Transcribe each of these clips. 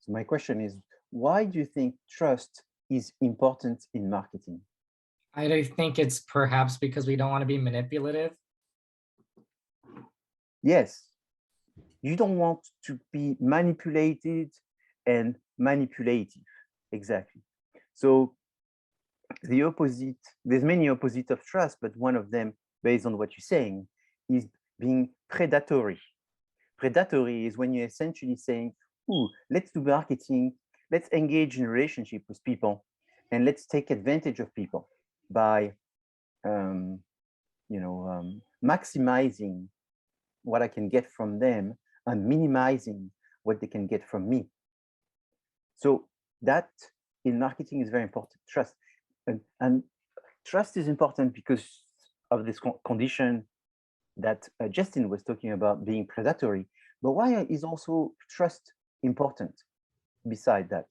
So my question is, why do you think trust is important in marketing? I think it's perhaps because we don't want to be manipulative. Yes, you don't want to be manipulated and manipulative. Exactly. So the opposite, there's many opposites of trust, but one of them, based on what you're saying, is being predatory. Predatory is when you're essentially saying, ooh, let's do marketing, let's engage in a relationship with people, and let's take advantage of people by maximizing what I can get from them and minimizing what they can get from me. So that in marketing is very important, trust. And trust is important because of this condition that Justin was talking about, being predatory. But why is also trust important beside that?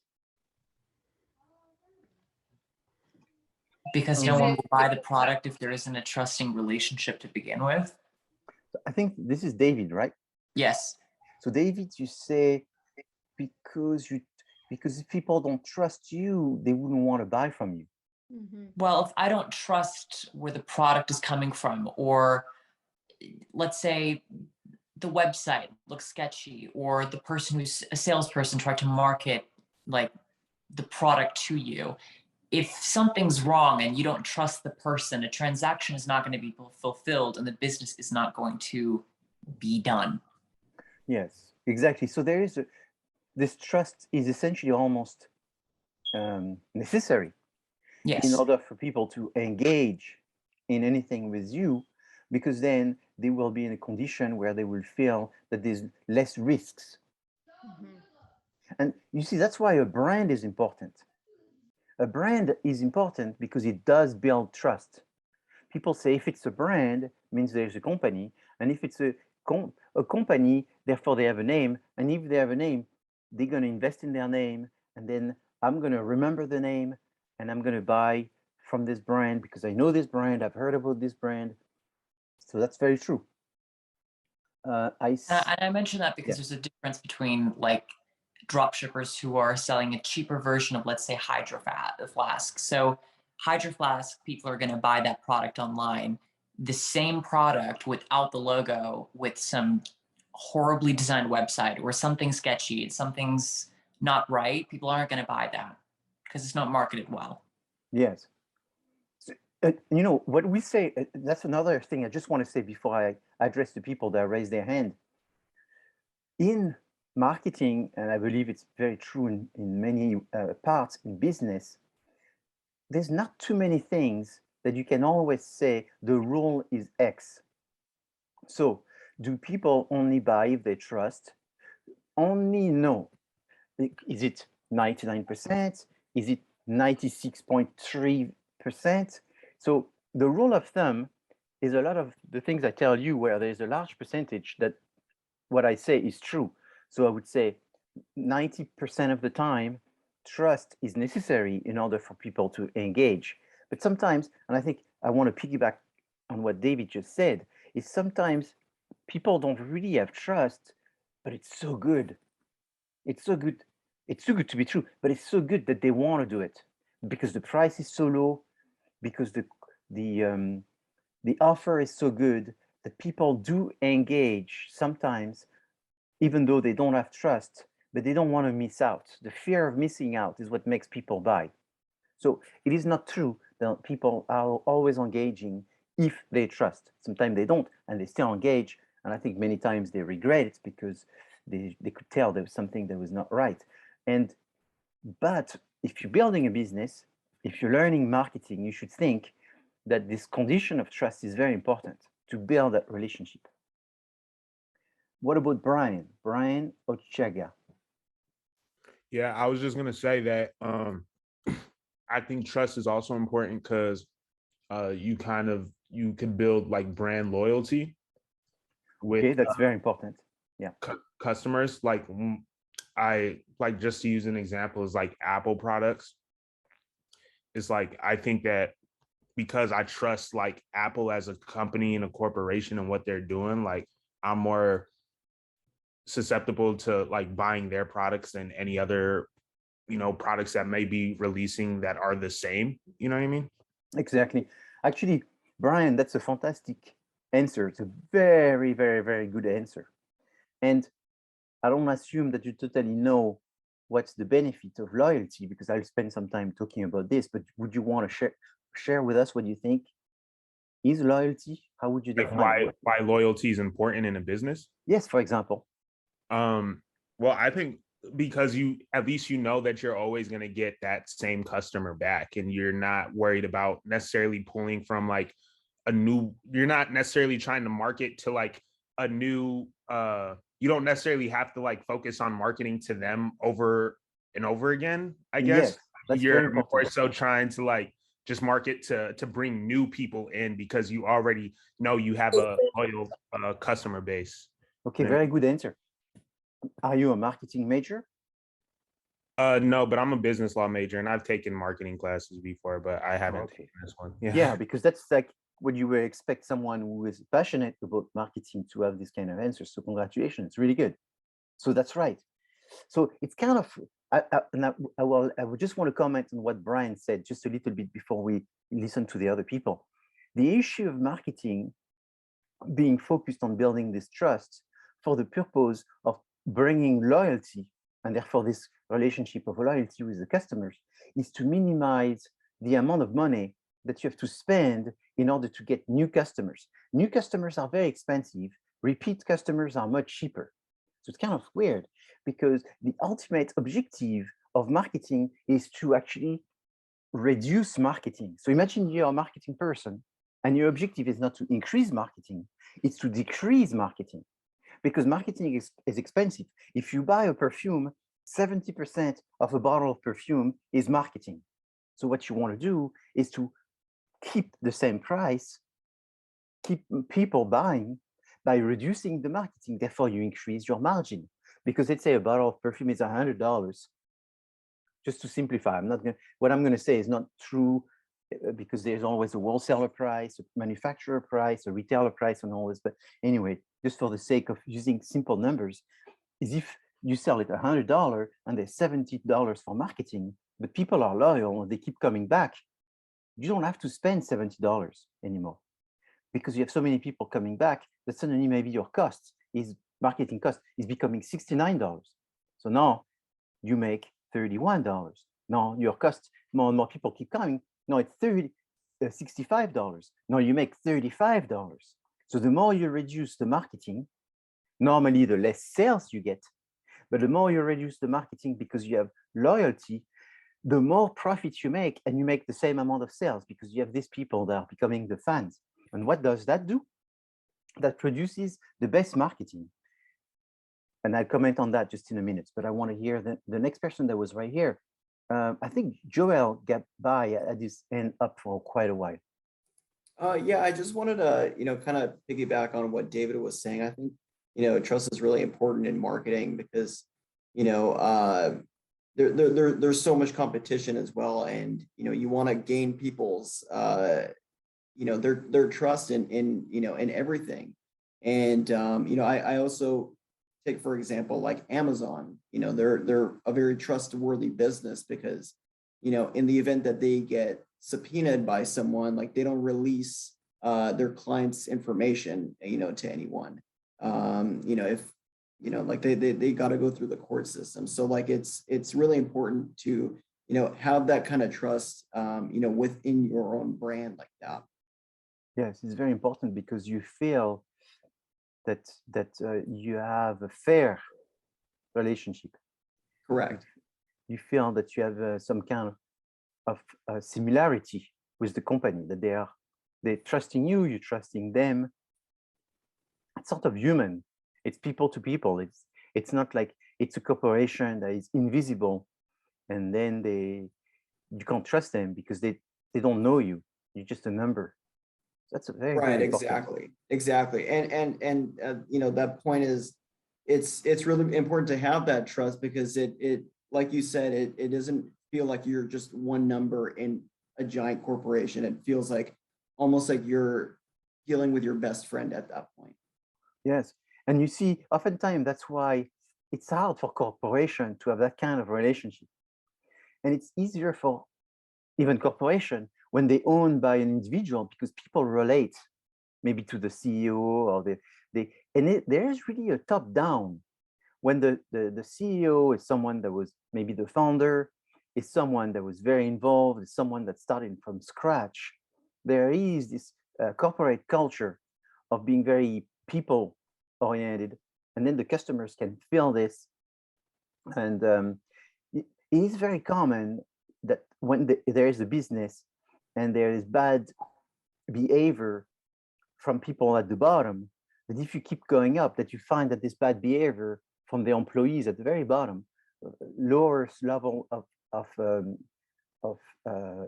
Because no one will buy the product if there isn't a trusting relationship to begin with. I think this is David, right? Yes. So David, you say because if people don't trust you, they wouldn't want to buy from you. Mm-hmm. Well, if I don't trust where the product is coming from, or let's say the website looks sketchy, or the person who's a salesperson tried to market like the product to you, if something's wrong and you don't trust the person, a transaction is not going to be fulfilled and the business is not going to be done. Yes, exactly. So there is this trust is essentially almost necessary. Yes. In order for people to engage in anything with you, because then they will be in a condition where they will feel that there's less risks. Mm-hmm. And you see, that's why a brand is important. A brand is important because it does build trust. People say if it's a brand, it means there's a company. And if it's a company, therefore they have a name. And if they have a name, they're going to invest in their name. And then I'm going to remember the name and I'm going to buy from this brand because I know this brand, I've heard about this brand. So that's very true. And I mentioned that because there's a difference between like drop shippers who are selling a cheaper version of, let's say, Hydro Flask. So Hydro Flask, people are going to buy that product online. The same product without the logo, with some horribly designed website or something sketchy, something's not right, people aren't going to buy that because it's not marketed well. Yes. So, you know, what we say, that's another thing I just want to say before I address the people that raise their hand. In marketing, and I believe it's very true in many parts in business, there's not too many things that you can always say the rule is X. So do people only buy if they trust? Only no. Is it 99%? Is it 96.3%? So the rule of thumb is a lot of the things I tell you where there's a large percentage that what I say is true. So I would say 90% of the time, trust is necessary in order for people to engage. But sometimes, and I think I want to piggyback on what David just said, is sometimes people don't really have trust, but it's so good. It's so good. It's too good to be true, but it's so good that they want to do it because the price is so low, because the offer is so good that people do engage sometimes, even though they don't have trust, but they don't want to miss out. The fear of missing out is what makes people buy. So it is not true that people are always engaging if they trust. Sometimes they don't, and they still engage. And I think many times they regret it because they could tell there was something that was not right. But if you're building a business, if you're learning marketing, you should think that this condition of trust is very important to build that relationship. What about Brian Ochaga? Yeah, I was just going to say that I think trust is also important because you can build like brand loyalty with okay, that's very important. Yeah, customers. Like just to use an example is like Apple products. It's like I think that because I trust like Apple as a company and a corporation and what they're doing, like I'm more susceptible to like buying their products than any other, products that may be releasing that are the same. You know what I mean? Exactly. Actually, Brian, that's a fantastic answer. It's a very, very, very good answer. And I don't assume that you totally know what's the benefit of loyalty, because I'll spend some time talking about this, but would you want to share with us what you think is loyalty? How would you Like define why loyalty is important in a business? Yes, for example. Well, I think because at least that you're always going to get that same customer back, and you're not worried about necessarily pulling from like you're not necessarily trying to market to like a new, you don't necessarily have to like focus on marketing to them over and over again, I guess. Yes, that's you're very more important. so trying to like just market to bring new people in because you already know you have a loyal customer base. Okay, very good answer. Are you a marketing major? No, but I'm a business law major and I've taken marketing classes before, but I haven't taken this one. Yeah, because that's like what you would expect someone who is passionate about marketing to have this kind of answer. So congratulations, it's really good. So that's right. So it's kind of, I would just want to comment on what Brian said just a little bit before we listen to the other people. The issue of marketing being focused on building this trust for the purpose of bringing loyalty, and therefore this relationship of loyalty with the customers, is to minimize the amount of money that you have to spend in order to get new customers. New customers are very expensive. Repeat customers are much cheaper. So it's kind of weird because the ultimate objective of marketing is to actually reduce marketing. So imagine you're a marketing person and your objective is not to increase marketing, it's to decrease marketing, because marketing is expensive. If you buy a perfume, 70% of a bottle of perfume is marketing. So what you want to do is to keep the same price, keep people buying by reducing the marketing. Therefore, you increase your margin. Because let's say a bottle of perfume is $100. Just to simplify, what I'm going to say is not true, because there's always a wholesaler price, a manufacturer price, a retailer price, and all this. But anyway, just for the sake of using simple numbers, is if you sell it $100 and there's $70 for marketing, but people are loyal and they keep coming back, you don't have to spend $70 anymore, because you have so many people coming back that suddenly maybe your cost is marketing cost is becoming $69. So now you make $31. Now your cost, more and more people keep coming. Now it's $65. Now you make $35. So the more you reduce the marketing, normally the less sales you get, but the more you reduce the marketing because you have loyalty, the more profit you make, and you make the same amount of sales because you have these people that are becoming the fans. And what does that do? That produces the best marketing. And I'll comment on that just in a minute, but I want to hear the next person that was right here. I think Joel got by at this end up for quite a while. Yeah, I just wanted to, kind of piggyback on what David was saying. I think, trust is really important in marketing because, there's so much competition as well. And, you want to gain people's, their trust in everything. And, I also take, for example, like Amazon, they're a very trustworthy business because, in the event that they get subpoenaed by someone, like they don't release their clients' information, to anyone. If like they got to go through the court system. So like it's really important to have that kind of trust, within your own brand like that. Yes, it's very important because you feel that you have a fair relationship. Correct. You feel that you have some kind of similarity with the company, that they're trusting you, you're trusting them. It's sort of human. It's people to people. It's not like it's a corporation that is invisible, and then you can't trust them because they don't know you. You're just a number. That's a very right. Very exactly. And that point is, it's really important to have that trust because it like you said, it doesn't feel like you're just one number in a giant corporation. It feels like almost like you're dealing with your best friend at that point. Yes, And you see, oftentimes that's why it's hard for corporation to have that kind of relationship. And it's easier for even corporation when they owned by an individual, because people relate maybe to the CEO or there is really a top down. When the CEO is someone that was maybe the founder, is someone that was very involved, is someone that started from scratch, there is this corporate culture of being very people oriented, and then the customers can feel this. And it is very common that when there is a business and there is bad behavior from people at the bottom, that if you keep going up, that you find that this bad behavior from the employees at the very bottom, lowest level of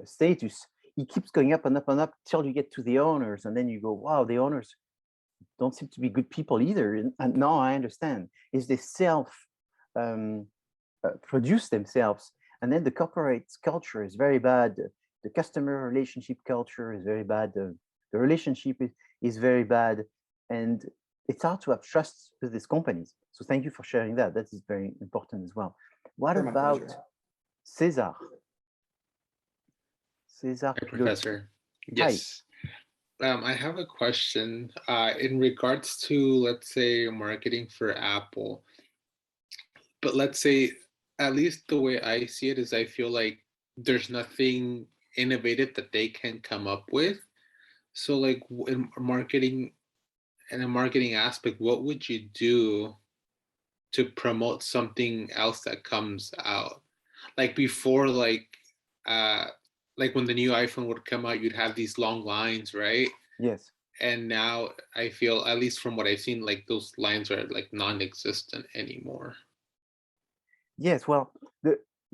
status, it keeps going up and up and up till you get to the owners, and then you go, wow, the owners don't seem to be good people either. And now I understand, is they produce themselves, and then the corporate culture is very bad. The customer relationship culture is very bad. The relationship is very bad, and it's hard to have trust with these companies. So thank you for sharing that. That is very important as well. What about César? César, hi, Professor. Yes. Hi. I have a question in regards to, let's say, marketing for Apple. But let's say, at least the way I see it is, I feel like there's nothing innovative that they can come up with. So like in a marketing aspect, what would you do to promote something else that comes out? Like before, like when the new iPhone would come out, you'd have these long lines, right? Yes. And now I feel, at least from what I've seen, like those lines are like non-existent anymore. Yes, well,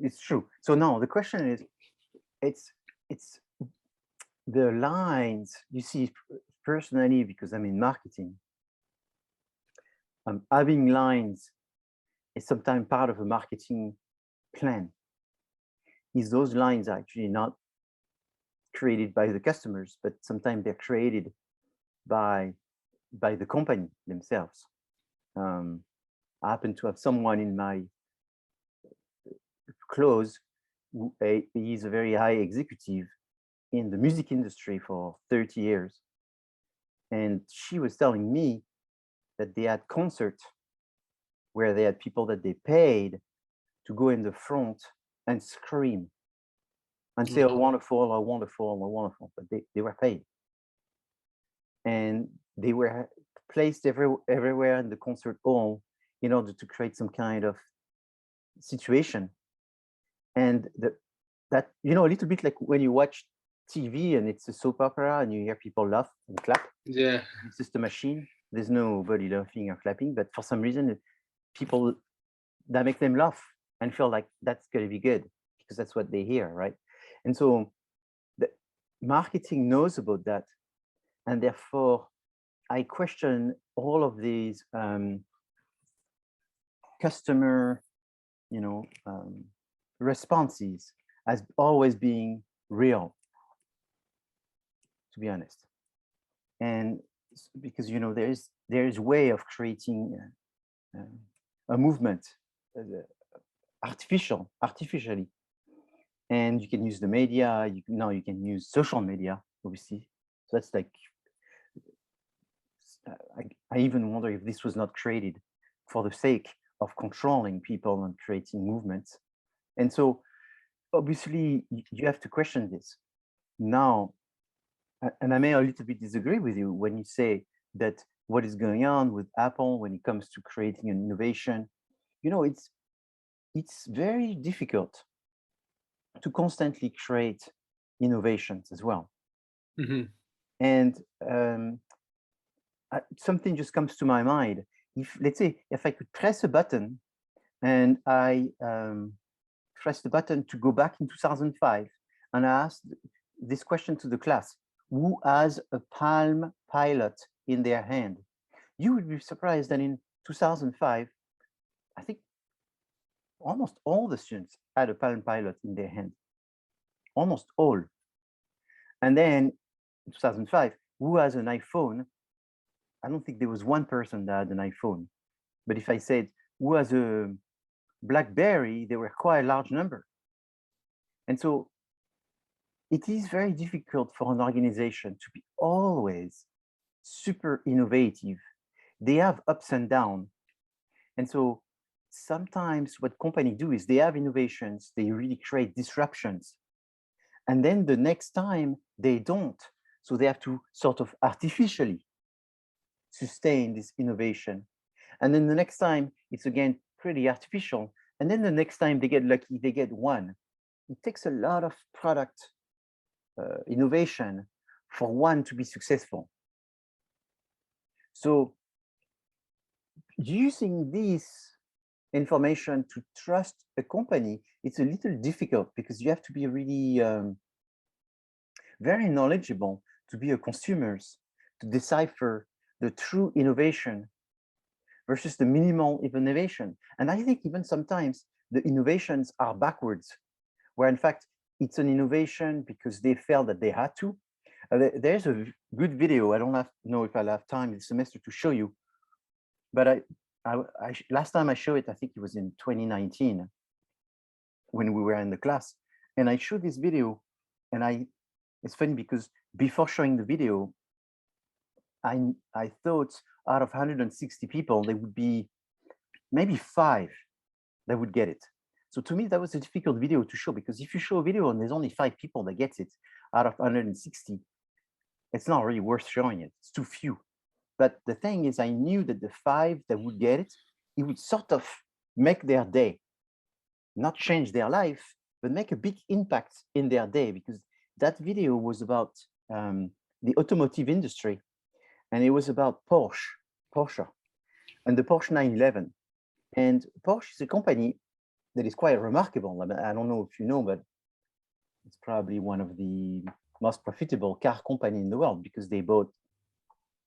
it's true. So now the question is, it's the lines, you see, personally, because I'm in marketing, having lines is sometimes part of a marketing plan. Is those lines are actually not created by the customers, but sometimes they're created by the company themselves. I happen to have someone in my close who is a very high executive in the music industry for 30 years. And she was telling me that they had concerts where they had people that they paid to go in the front and scream and say, oh, wonderful, oh, wonderful, oh, wonderful, but they were paid. And they were placed everywhere in the concert hall in order to create some kind of situation. And that, you know, a little bit like when you watch TV and it's a soap opera and you hear people laugh and clap. Yeah. It's just a machine. There's nobody laughing or clapping, but for some reason, people, that make them laugh and feel like that's going to be good because that's what they hear, right? And so the marketing knows about that. And therefore, I question all of these customer, responses as always being real, to be honest. And because, there is way of creating a movement artificially. And you can use the media, you can use social media, obviously. So that's like, I even wonder if this was not created for the sake of controlling people and creating movements. And so obviously you have to question this. Now, and I may a little bit disagree with you when you say that what is going on with Apple when it comes to creating an innovation, it's very difficult to constantly create innovations as well. Mm-hmm. And something just comes to my mind. Let's say, if I could press a button and I press the button to go back in 2005 and I asked this question to the class, who has a Palm Pilot in their hand? You would be surprised that in 2005, I think almost all the students had a Palm Pilot in their hand, almost all. And then in 2005, who has an iPhone? I don't think there was one person that had an iPhone. But if I said, who has a BlackBerry, there were quite a large number. And so it is very difficult for an organization to be always super innovative. They have ups and downs. And so sometimes what companies do is they have innovations, they really create disruptions. And then the next time they don't. So they have to sort of artificially sustain this innovation. And then the next time it's again pretty artificial. And then the next time they get lucky, they get one. It takes a lot of product innovation for one to be successful. So using this information to trust a company, it's a little difficult because you have to be really very knowledgeable to be a consumer, to decipher the true innovation versus the minimal innovation. And I think even sometimes the innovations are backwards, where in fact it's an innovation because they felt that they had to. There's a good video. I don't know if I'll have time this semester to show you, but last time I showed it, I think it was in 2019 when we were in the class, and I showed this video, and it's funny because before showing the video, I thought out of 160 people, there would be maybe 5 that would get it. So to me, that was a difficult video to show, because if you show a video and there's only 5 people that gets it out of 160, it's not really worth showing it. It's too few. But the thing is, I knew that the 5 that would get it, it would sort of make their day, not change their life, but make a big impact in their day, because that video was about the automotive industry, and it was about Porsche, and the Porsche 911. And Porsche is a company that is quite remarkable. I don't know if you know, but it's probably one of the most profitable car company in the world, because they bought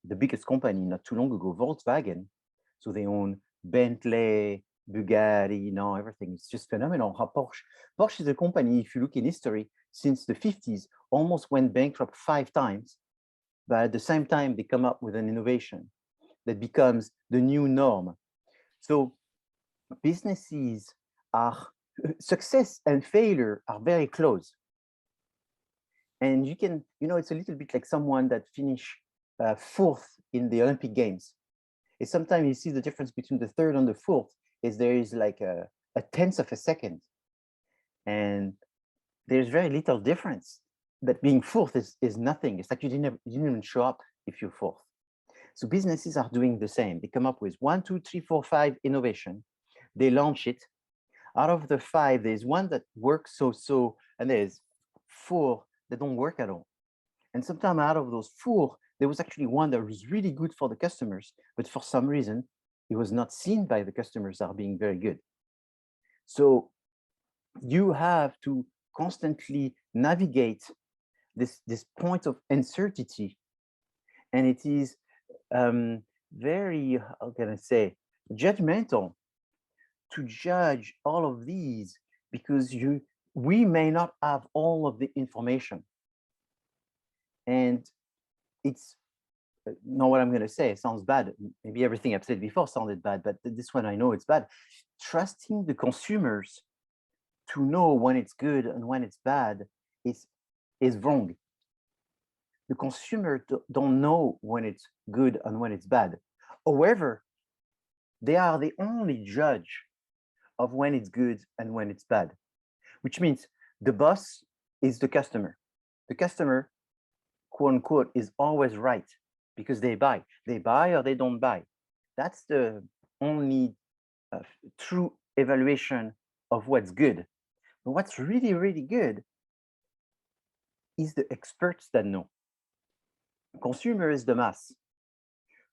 the biggest company not too long ago, Volkswagen. So they own Bentley, Bugatti, everything. It's just phenomenal how Porsche is a company, if you look in history, since the 50s, almost went bankrupt 5 times. But at the same time, they come up with an innovation that becomes the new norm. So businesses are, success and failure are very close. And you can, it's a little bit like someone that finished 4th in the Olympic Games. It's sometimes you see the difference between the 3rd and the 4th is there is like a 10th of a second. And there's very little difference. But being 4th is nothing. It's like you didn't even show up if you're 4th. So businesses are doing the same. They come up with 1, 2, 3, 4, 5 innovation. They launch it. Out of the 5, there's one that works so, and there's 4 that don't work at all. And sometimes out of those 4, there was actually one that was really good for the customers, but for some reason, it was not seen by the customers as being very good. So you have to constantly navigate this point of uncertainty. And it is very, how can I say, judgmental to judge all of these, because we may not have all of the information. And it's not what I'm going to say. It sounds bad. Maybe everything I've said before sounded bad, but this one I know it's bad. Trusting the consumers to know when it's good and when it's bad is wrong. The consumer don't know when it's good and when it's bad. However, they are the only judge of when it's good and when it's bad, which means the boss is the customer. The customer, quote unquote, is always right because they buy. They buy or they don't buy. That's the only true evaluation of what's good. But what's really, really good is the experts that know. Consumer is the mass.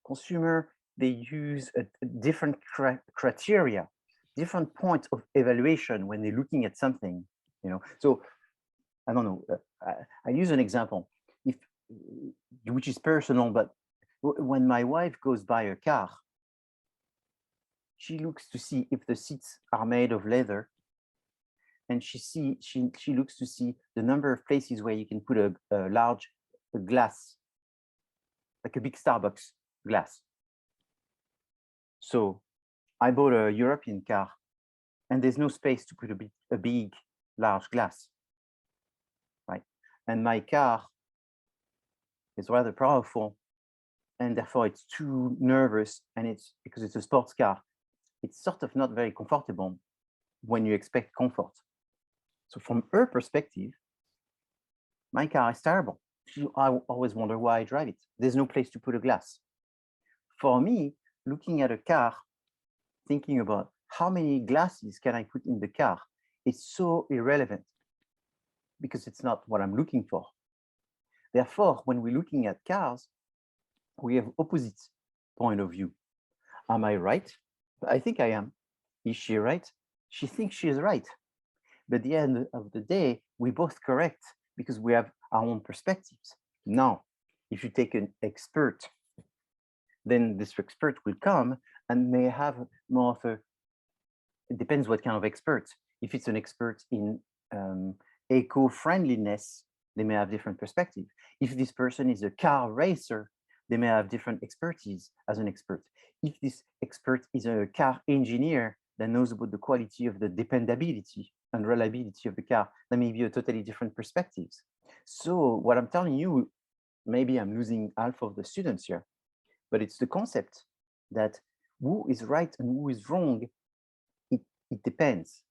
Consumer, they use a different criteria, different points of evaluation when they're looking at something, So I don't know, I use an example, which is personal, but when my wife goes by a car, she looks to see if the seats are made of leather, and she looks to see the number of places where you can put a large glass, like a big Starbucks, glass. So I bought a European car and there's no space to put a big, large glass, right? And my car is rather powerful and therefore it's too nervous, and it's because it's a sports car, it's sort of not very comfortable when you expect comfort. So from her perspective, my car is terrible. I always wonder why I drive it. There's no place to put a glass. For me, looking at a car, thinking about how many glasses can I put in the car, is so irrelevant because it's not what I'm looking for. Therefore, when we're looking at cars, we have opposite point of view. Am I right? I think I am. Is she right? She thinks she is right. But at the end of the day, we're both correct because we have our own perspectives. Now, if you take an expert, then this expert will come and may have more of a, it depends what kind of expert. If it's an expert in eco-friendliness, they may have different perspective. If this person is a car racer, they may have different expertise as an expert. If this expert is a car engineer that knows about the quality of the dependability and reliability of the car, that may be a totally different perspectives. So what I'm telling you, maybe I'm losing half of the students here, but it's the concept that who is right and who is wrong, it depends.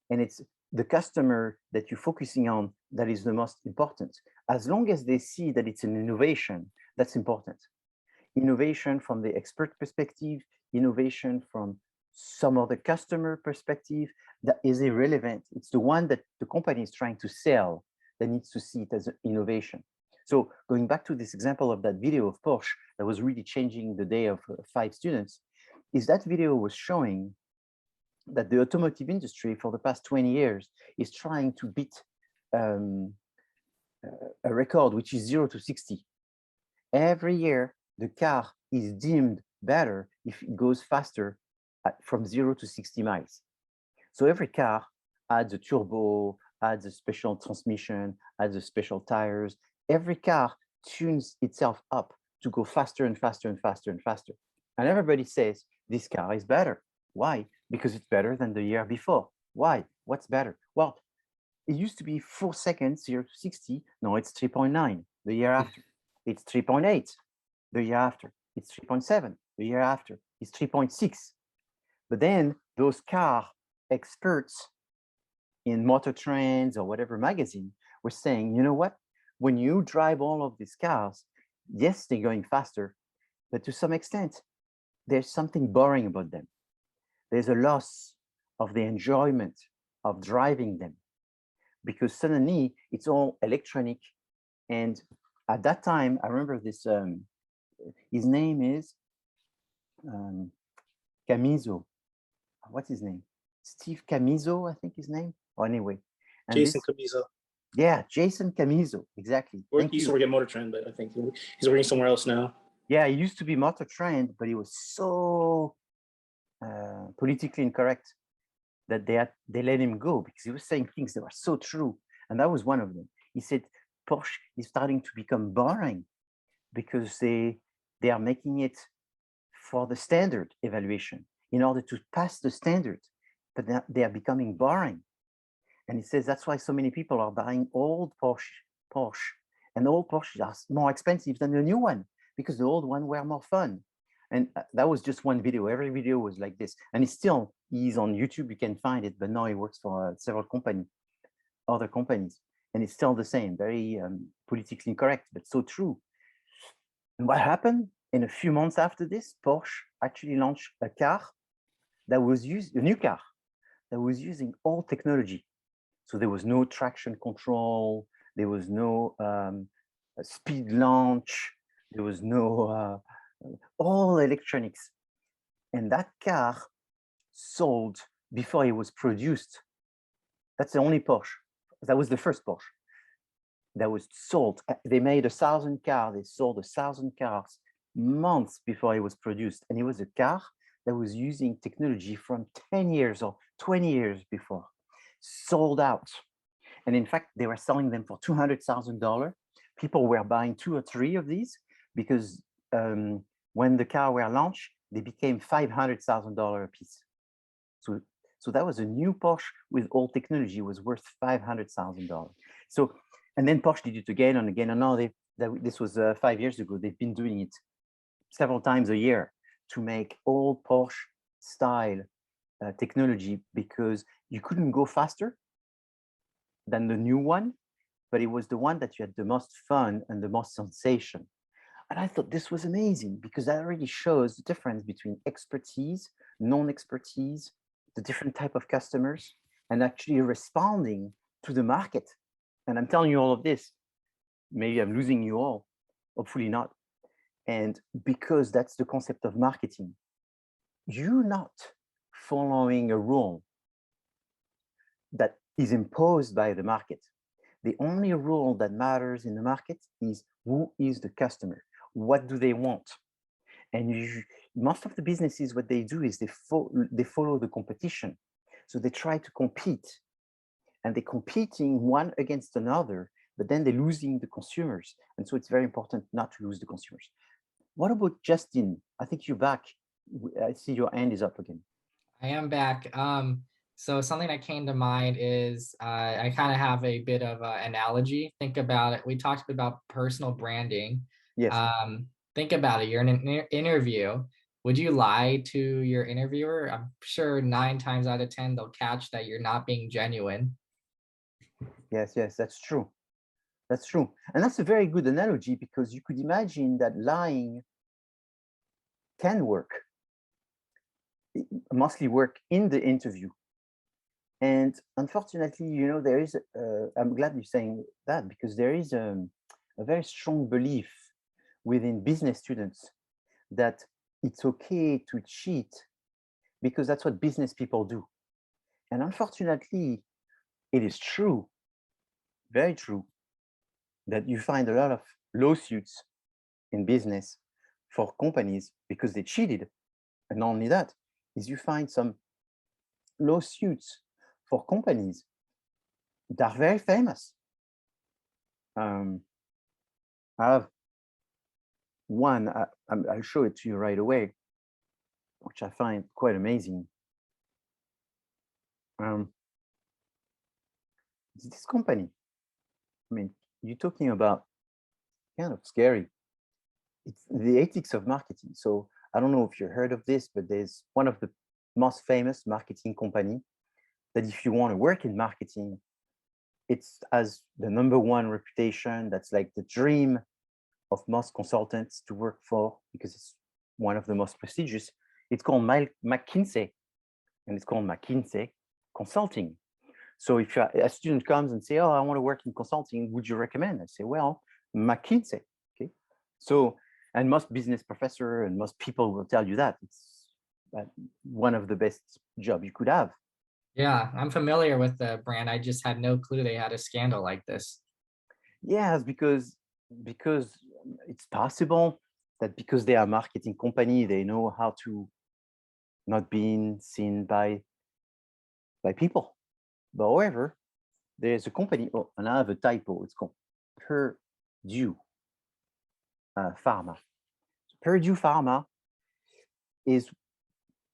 And it's the customer that you're focusing on that is the most important. As long as they see that it's an innovation, that's important. Innovation from the expert perspective, innovation from some other customer perspective, that is irrelevant. It's the one that the company is trying to sell that needs to see it as an innovation. So going back to this example of that video of Porsche that was really changing the day of 5 students, is that video was showing that the automotive industry for the past 20 years is trying to beat a record, which is 0 to 60. Every year, the car is deemed better if it goes faster from 0 to 60 miles. So every car adds a turbo, adds a special transmission, adds a special tires. Every car tunes itself up to go faster and faster and faster and faster. And everybody says, this car is better. Why? Because it's better than the year before. Why? What's better? Well, it used to be 4 seconds, 0 to 60. No, it's 3.9 the year after. It's 3.8 the year after. It's 3.7 the year after. It's 3.6. But then those car experts in Motor Trends or whatever magazine were saying, you know what? When you drive all of these cars, yes, they're going faster, but to some extent, there's something boring about them. There's a loss of the enjoyment of driving them because suddenly it's all electronic. And at that time, I remember this, his name is Camiso. What's his name? Steve Camiso, I think his name. Oh, anyway. And Jason Camiso. Yeah, Jason Camiso, exactly. He used to work at Motor Trend, but I think he's working somewhere else now. Yeah, he used to be Motor Trend, but he was so politically incorrect that they let him go because he was saying things that were so true. And that was one of them. He said Porsche is starting to become boring because they are making it for the standard evaluation in order to pass the standard, but they are becoming boring. And he says that's why so many people are buying old Porsche, and old Porsches are more expensive than the new one because the old one were more fun. And that was just one video. Every video was like this. And he's on YouTube, you can find it, but now he works for several other companies. And it's still the same, very politically incorrect, but so true. And what happened? In a few months after this, Porsche actually launched a car that was a new car that was using old technology. So there was no traction control, there was no speed launch, there was no all electronics. And that car sold before it was produced. That's the only Porsche. That was the first Porsche that was sold. They made 1,000 cars. They sold 1,000 cars months before it was produced. And it was a car that was using technology from 10 years or 20 years before, sold out. And in fact, they were selling them for $200,000. People were buying 2 or 3 of these because When the car were launched, they became $500,000 a piece. So that was a new Porsche with old technology was worth $500,000. So, and then Porsche did it again and again. And now this was 5 years ago. They've been doing it several times a year to make old Porsche style technology, because you couldn't go faster than the new one, but it was the one that you had the most fun and the most sensation. And I thought this was amazing, because that already shows the difference between expertise, non-expertise, the different type of customers, and actually responding to the market. And I'm telling you all of this, maybe I'm losing you all, hopefully not. And because that's the concept of marketing, you're not following a rule that is imposed by the market. The only rule that matters in the market is who is the customer, what do they want? And most of the businesses, what they do is they follow the competition. So they try to compete, and they're competing one against another, but then they're losing the consumers. And so it's very important not to lose the consumers. What about Justin? I think you're back. I see your hand is up again. I am back. So something that came to mind is I kind of have a bit of an analogy. Think about it. We talked about personal branding. Yes. Think about it. You're in an interview. Would you lie to your interviewer? I'm sure 9 times out of 10, they'll catch that you're not being genuine. Yes, that's true. That's true. And that's a very good analogy, because you could imagine that lying can work, mostly work in the interview. And unfortunately, you know, there is, I'm glad you're saying that, because there is a very strong belief within business students that it's okay to cheat, because that's what business people do. And unfortunately, it is true, very true, that you find a lot of lawsuits in business for companies because they cheated. And not only that, is you find some lawsuits for companies that are very famous. I have one, I'll show it to you right away, which I find quite amazing. This company, I mean, you're talking about kind of scary. It's the ethics of marketing. So I don't know if you heard of this, but there's one of the most famous marketing company that if you want to work in marketing, it's as the #1 reputation. That's like the dream of most consultants to work for, because it's one of the most prestigious. It's called McKinsey, and it's called McKinsey Consulting. So if a student comes and say, oh, I want to work in consulting, would you recommend? I say, well, McKinsey, okay? So, and most business professor and most people will tell you that it's one of the best jobs you could have. Yeah, I'm familiar with the brand. I just had no clue they had a scandal like this. Yes, because it's possible that because they are a marketing company, they know how to not being seen by people. But however, there's a company, oh, and I have a typo, it's called Purdue Pharma. Purdue Pharma is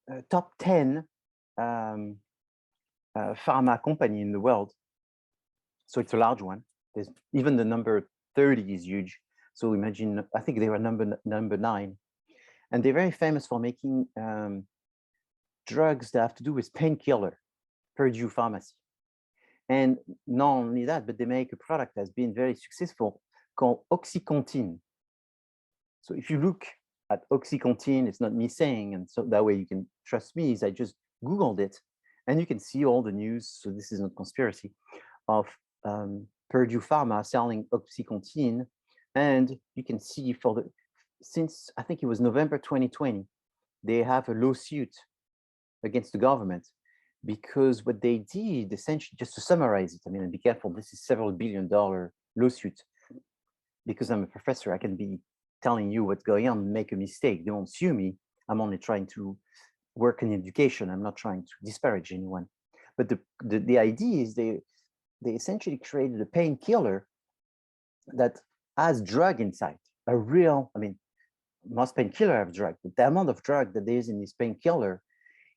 a top 10 pharma company in the world. So it's a large one. There's even the number 30 is huge. So imagine, I think they were number 9. And they're very famous for making drugs that have to do with painkiller, Purdue Pharmacy. And not only that, but they make a product that's been very successful called OxyContin. So if you look at OxyContin, it's not me saying, and so that way you can trust me, is I just Googled it, and you can see all the news, so this is not conspiracy, of Purdue Pharma selling OxyContin. And you can see since I think it was November 2020, they have a lawsuit against the government, because what they did, essentially, just to summarize it, I mean, and be careful, this is several $billion lawsuit. Because I'm a professor, I can be telling you what's going on and make a mistake. They won't sue me. I'm only trying to work in education. I'm not trying to disparage anyone. But the idea is they essentially created a painkiller that has drug inside, a real, I mean, most painkiller have drug, but the amount of drug that there is in this painkiller,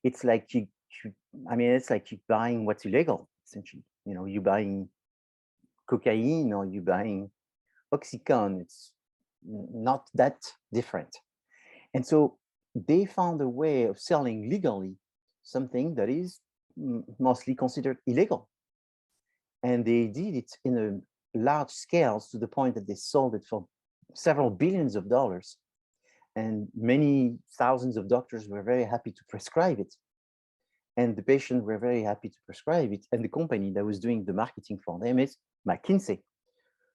it's like it's like you buying what's illegal, essentially. You know, you buying cocaine or you buying Oxycontin. It's not that different. And so they found a way of selling legally something that is mostly considered illegal. And they did it in a large scale to the point that they sold it for several billions of dollars. And many thousands of doctors were very happy to prescribe it. And the patients were very happy to prescribe it. And the company that was doing the marketing for them is McKinsey,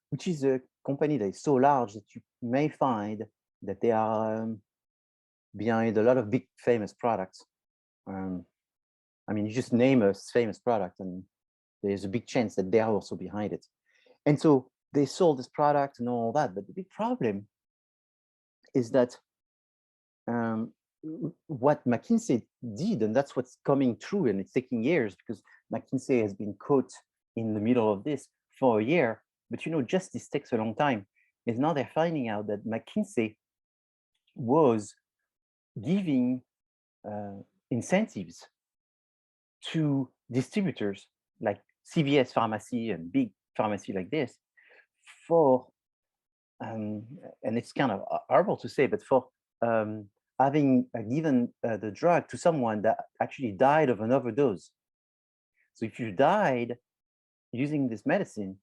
which is a company that is so large that you may find that they are behind a lot of big famous products. I mean, you just name a famous product and there's a big chance that they're also behind it. And so they sold this product and all that, but the big problem is that what McKinsey did, and that's what's coming true, and it's taking years because McKinsey has been caught in the middle of this for a year, but you know, justice takes a long time. Is now they're finding out that McKinsey was giving incentives to distributors like CVS pharmacy and big pharmacy like this for, and it's kind of horrible to say, but for having given the drug to someone that actually died of an overdose. So if you died using this medicine,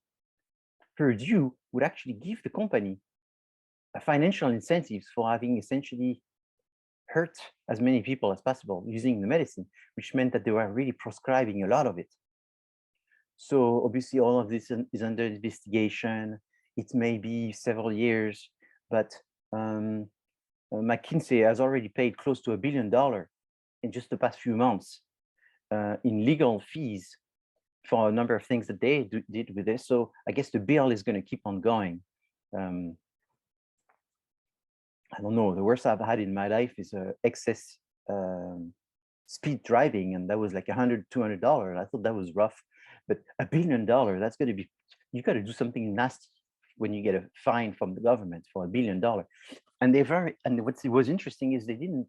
Purdue would actually give the company a financial incentives for having essentially hurt as many people as possible using the medicine, which meant that they were really prescribing a lot of it. So obviously all of this is under investigation. It may be several years, but McKinsey has already paid close to $1 billion in just the past few months in legal fees for a number of things that they did with this. So I guess the bill is going to keep on going. I don't know, the worst I've had in my life is excess speed driving, and that was like $100, $200. I thought that was rough, but $1 billion, that's going to be, you got to do something nasty when you get a fine from the government for $1 billion. And what was interesting is they didn't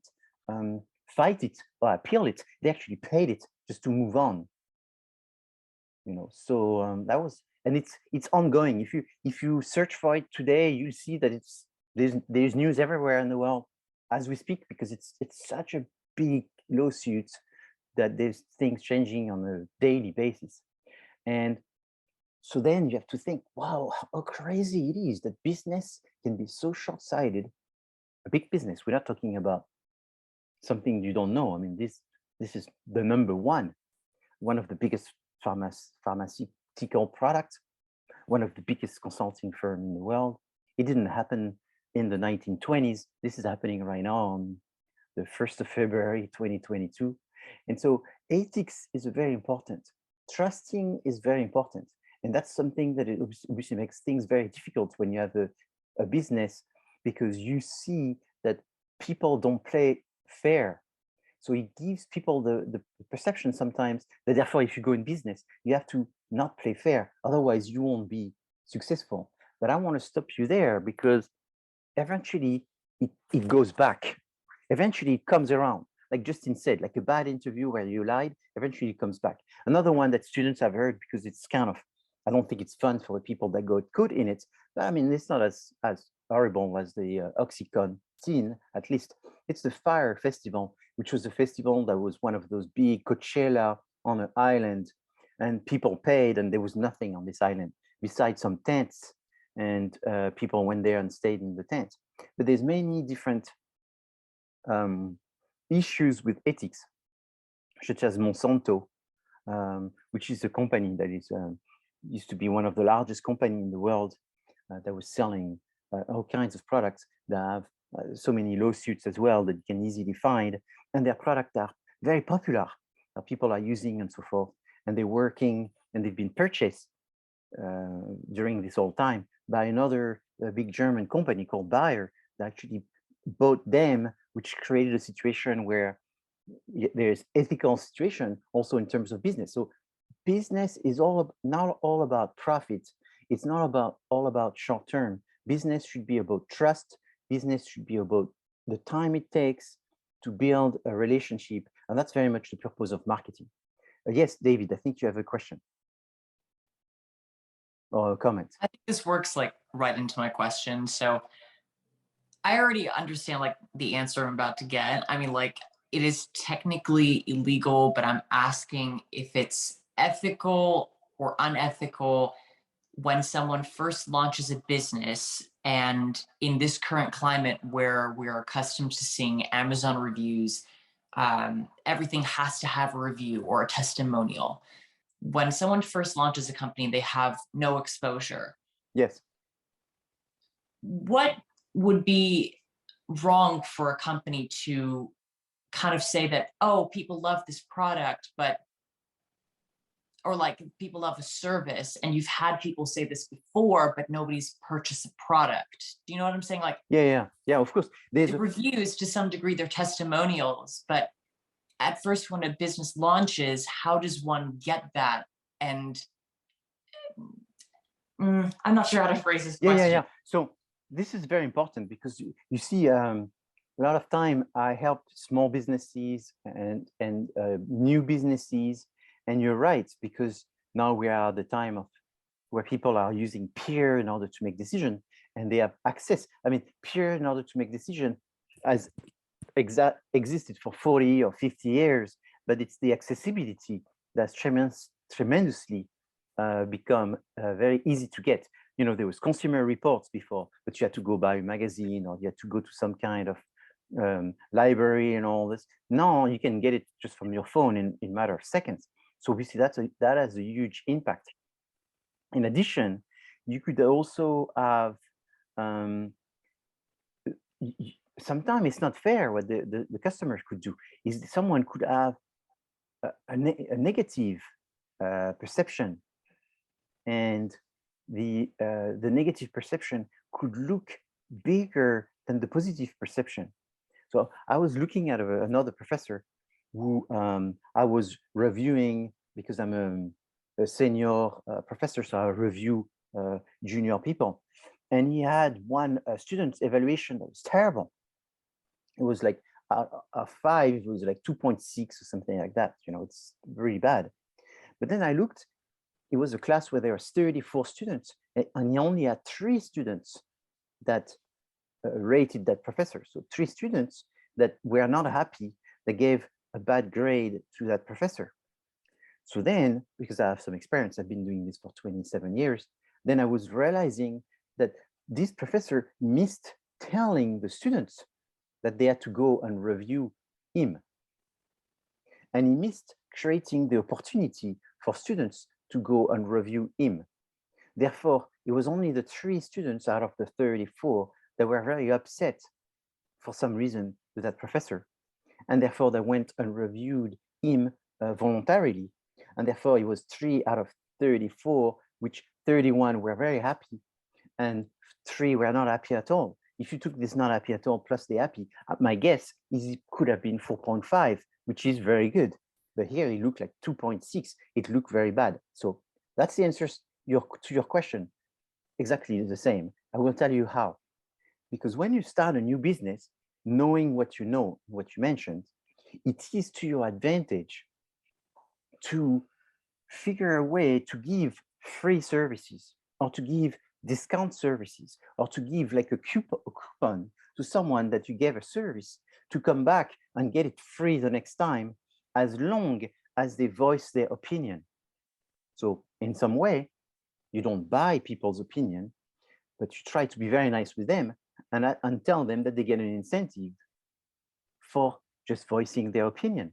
fight it or appeal it. They actually paid it just to move on. You know, so that was, and it's ongoing. If you search for it today, you see that there's news everywhere in the world as we speak, because it's such a big lawsuit that there's things changing on a daily basis. And so then you have to think, wow, how crazy it is that business can be so short-sighted. A big business, we're not talking about something you don't know. I mean, this is the number one of the biggest pharmaceutical products, one of the biggest consulting firm in the world. It didn't happen in the 1920s. This is happening right now on the 1st of February, 2022. And so ethics is very important. Trusting is very important. And that's something that it obviously makes things very difficult when you have a business, because you see that people don't play fair. So it gives people the perception sometimes that therefore, if you go in business, you have to not play fair. Otherwise, you won't be successful. But I want to stop you there, because eventually it goes back. Eventually it comes around. Like Justin said, like a bad interview where you lied, eventually it comes back. Another one that students have heard, because it's kind of, I don't think it's fun for the people that got caught in it. But I mean, it's not as horrible as the Oxycontin, at least. It's the Fire Festival, which was a festival that was one of those big Coachella on an island, and people paid and there was nothing on this island besides some tents, and people went there and stayed in the tents. But there's many different issues with ethics, such as Monsanto, which is a company that is used to be one of the largest companies in the world that was selling all kinds of products that have so many lawsuits as well that you can easily find, and their products are very popular that people are using and so forth, and they're working, and they've been purchased during this whole time by another big German company called Bayer that actually bought them, which created a situation where there's ethical situation also in terms of business. So business is not all about profit. It's not all about short term. Business should be about trust. Business should be about the time it takes to build a relationship. And that's very much the purpose of marketing. Yes, David, I think you have a question or a comment. I think this works like right into my question. So I already understand like the answer I'm about to get. I mean, like it is technically illegal, but I'm asking if it's ethical or unethical when someone first launches a business, and in this current climate where we are accustomed to seeing Amazon reviews, everything has to have a review or a testimonial. When someone first launches a company, they have no exposure. Yes. What would be wrong for a company to kind of say that, oh, people love this product, but or like people love a service, and you've had people say this before, but nobody's purchased a product. Do you know what I'm saying? Like, yeah, of course. The reviews to some degree, they're testimonials, but at first when a business launches, how does one get that? And I'm not sure how to phrase this question. Yeah. So this is very important because you see, a lot of time I help small businesses and new businesses. And you're right, because now we are at the time of where people are using peer in order to make decisions, and they have access. I mean, peer in order to make decisions has existed for 40 or 50 years, but it's the accessibility that's tremendously become very easy to get. You know, there was consumer reports before, but you had to go buy a magazine or you had to go to some kind of library and all this. Now you can get it just from your phone in a matter of seconds. So we see that has a huge impact. In addition, you could also have, sometimes it's not fair what the customers could do, is someone could have a negative perception, and the negative perception could look bigger than the positive perception. So I was looking at another professor who I was reviewing, because I'm a senior professor, so I review junior people. And he had one student's evaluation that was terrible. It was like a 5, it was like 2.6 or something like that. You know, it's really bad. But then I looked, it was a class where there were 34 students, and he only had 3 students that rated that professor. So 3 students that were not happy, they gave a bad grade to that professor. So then, because I have some experience, I've been doing this for 27 years, then I was realizing that this professor missed telling the students that they had to go and review him. And he missed creating the opportunity for students to go and review him. Therefore, it was only the 3 students out of the 34 that were very upset for some reason with that professor. And therefore, they went and reviewed him voluntarily. And therefore, it was 3 out of 34, which 31 were very happy, and 3 were not happy at all. If you took this not happy at all plus the happy, my guess is it could have been 4.5, which is very good. But here it looked like 2.6. It looked very bad. So that's the answer to your question. Exactly the same. I will tell you how. Because when you start a new business, knowing what you know, what you mentioned, it is to your advantage to figure a way to give free services, or to give discount services, or to give like a coupon to someone that you gave a service to come back and get it free the next time, as long as they voice their opinion. So in some way, you don't buy people's opinion, but you try to be very nice with them and tell them that they get an incentive for just voicing their opinion.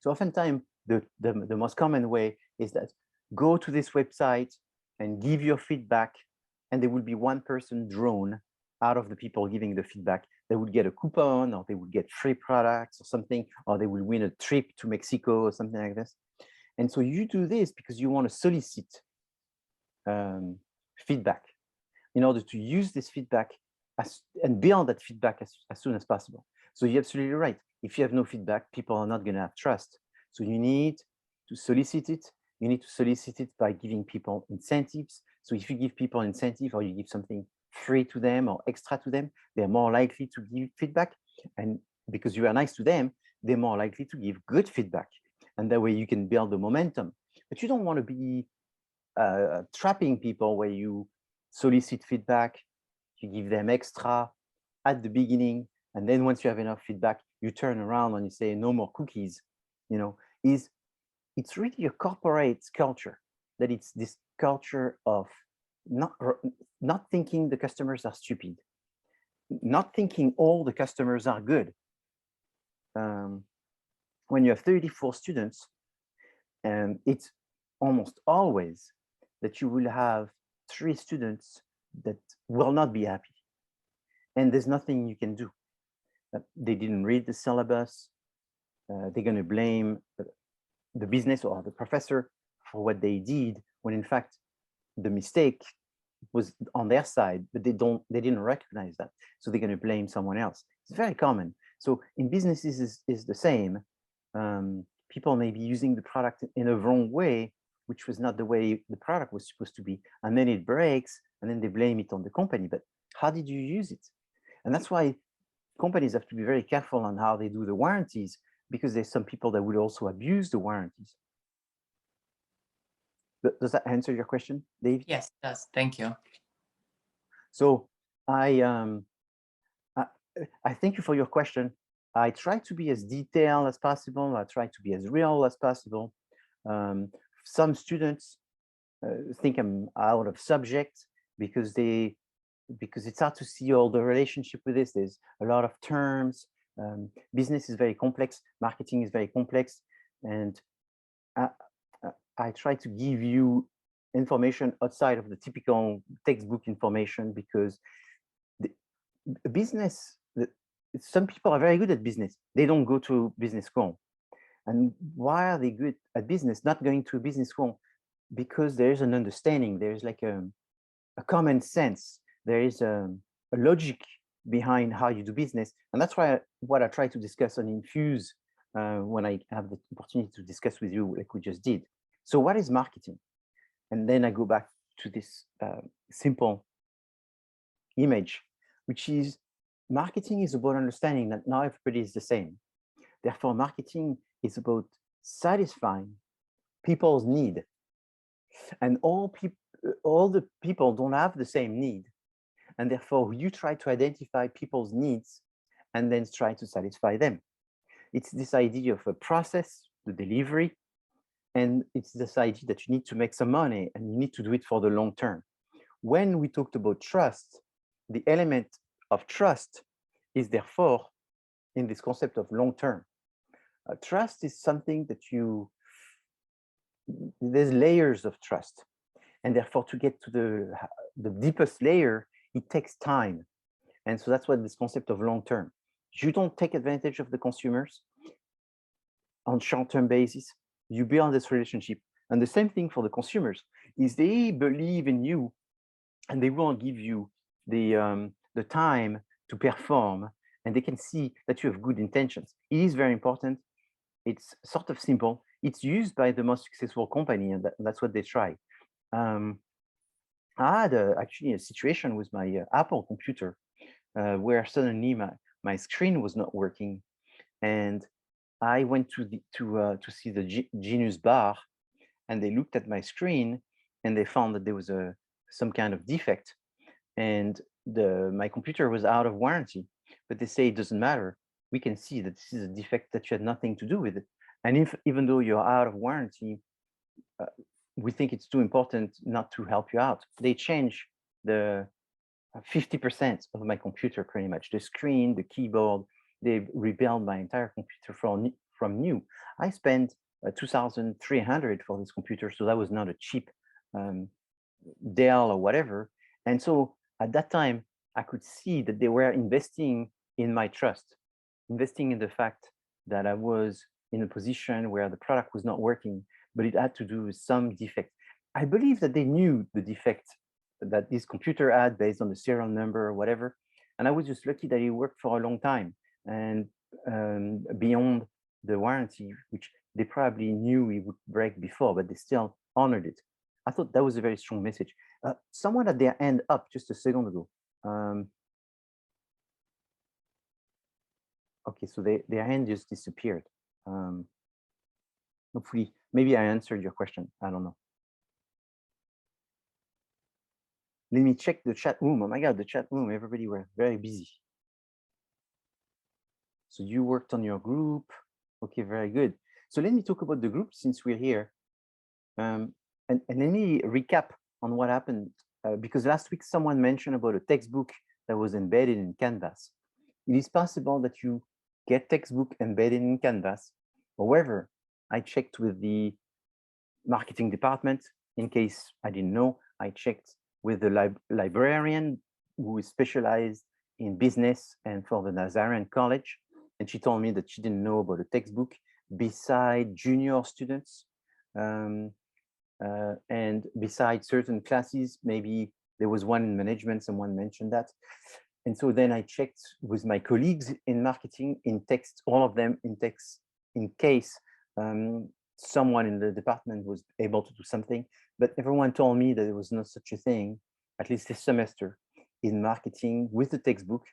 So oftentimes, the most common way is that go to this website and give your feedback, and there will be one person drawn out of the people giving the feedback. They would get a coupon, or they would get free products or something, or they will win a trip to Mexico or something like this. And so you do this because you want to solicit feedback in order to use this feedback and build that feedback as soon as possible. So you're absolutely right. If you have no feedback, people are not going to have trust. So you need to solicit it. You need to solicit it by giving people incentives. So if you give people incentive, or you give something free to them or extra to them, they're more likely to give feedback. And because you are nice to them, they're more likely to give good feedback. And that way you can build the momentum. But you don't want to be trapping people where you solicit feedback, you give them extra at the beginning, and then once you have enough feedback, you turn around and you say no more cookies. You know, it's really a corporate culture, that it's this culture of not thinking the customers are stupid, not thinking all the customers are good. When you have 34 students, and it's almost always that you will have 3 students that will not be happy. And there's nothing you can do. They didn't read the syllabus. They're going to blame the business or the professor for what they did, when in fact the mistake was on their side, but they didn't recognize that. So they're going to blame someone else. It's very common. So in businesses is the same. People may be using the product in a wrong way, which was not the way the product was supposed to be. And then it breaks, and then they blame it on the company. But how did you use it? And that's why companies have to be very careful on how they do the warranties, because there's some people that will also abuse the warranties. Does that answer your question, Dave? Yes, it does. Thank you. So I thank you for your question. I try to be as detailed as possible. I try to be as real as possible. Some students think I'm out of subject because it's hard to see all the relationship with this. There's a lot of terms. Business is very complex. Marketing is very complex. And I try to give you information outside of the typical textbook information, because the business, some people are very good at business. They don't go to business school. And why are they good at business, not going to a business school? Because there is an understanding. There's like a common sense. There is a logic behind how you do business. And that's why what I try to discuss on Infuse when I have the opportunity to discuss with you, like we just did. So what is marketing? And then I go back to this simple image, which is marketing is about understanding that not everybody is the same. Therefore, marketing is about satisfying people's need. And all the people don't have the same need. And therefore, you try to identify people's needs and then try to satisfy them. It's this idea of a process, the delivery, and it's this idea that you need to make some money and you need to do it for the long term. When we talked about trust, the element of trust is therefore in this concept of long term. Trust is something that there's layers of trust. And therefore, to get to the deepest layer, it takes time. And so that's what this concept of long term. You don't take advantage of the consumers on short-term basis. You build this relationship. And the same thing for the consumers is they believe in you and they will give you the time to perform, and they can see that you have good intentions. It is very important. It's sort of simple. It's used by the most successful company, and that's what they try. I had actually a situation with my Apple computer where suddenly my screen was not working, and I went to see the Genius Bar, and they looked at my screen and they found that there was some kind of defect, and my computer was out of warranty. But they say it doesn't matter. We can see that this is a defect that you had nothing to do with it, and even though you're out of warranty, we think it's too important not to help you out. They change the 50% of my computer, pretty much. The screen, the keyboard, they rebuilt my entire computer from new. I spent $2,300 for this computer, so that was not a cheap Dell or whatever. And so at that time, I could see that they were investing in my trust, investing in the fact that I was in a position where the product was not working, but it had to do with some defect. I believe that they knew the defect that this computer had based on the serial number or whatever. And I was just lucky that it worked for a long time and beyond the warranty, which they probably knew it would break before, but they still honored it. I thought that was a very strong message. Someone at their end up just a second ago Okay, so their hand just disappeared. Hopefully, maybe I answered your question. I don't know. Let me check the chat room. Oh my God, the chat room, everybody were very busy. So you worked on your group. Okay, very good. So let me talk about the group since we're here. And let me recap on what happened, because last week someone mentioned about a textbook that was embedded in Canvas. It is possible that you get textbook embedded in Canvas. However, I checked with the marketing department in case I didn't know. I checked with the librarian who is specialized in business and for the Nazarian College. And she told me that she didn't know about a textbook beside junior students. And besides certain classes, maybe there was one in management, someone mentioned that. And so then I checked with my colleagues in marketing, in text, all of them in text, in case someone in the department was able to do something. But everyone told me that there was no such a thing, at least this semester, in marketing with the textbook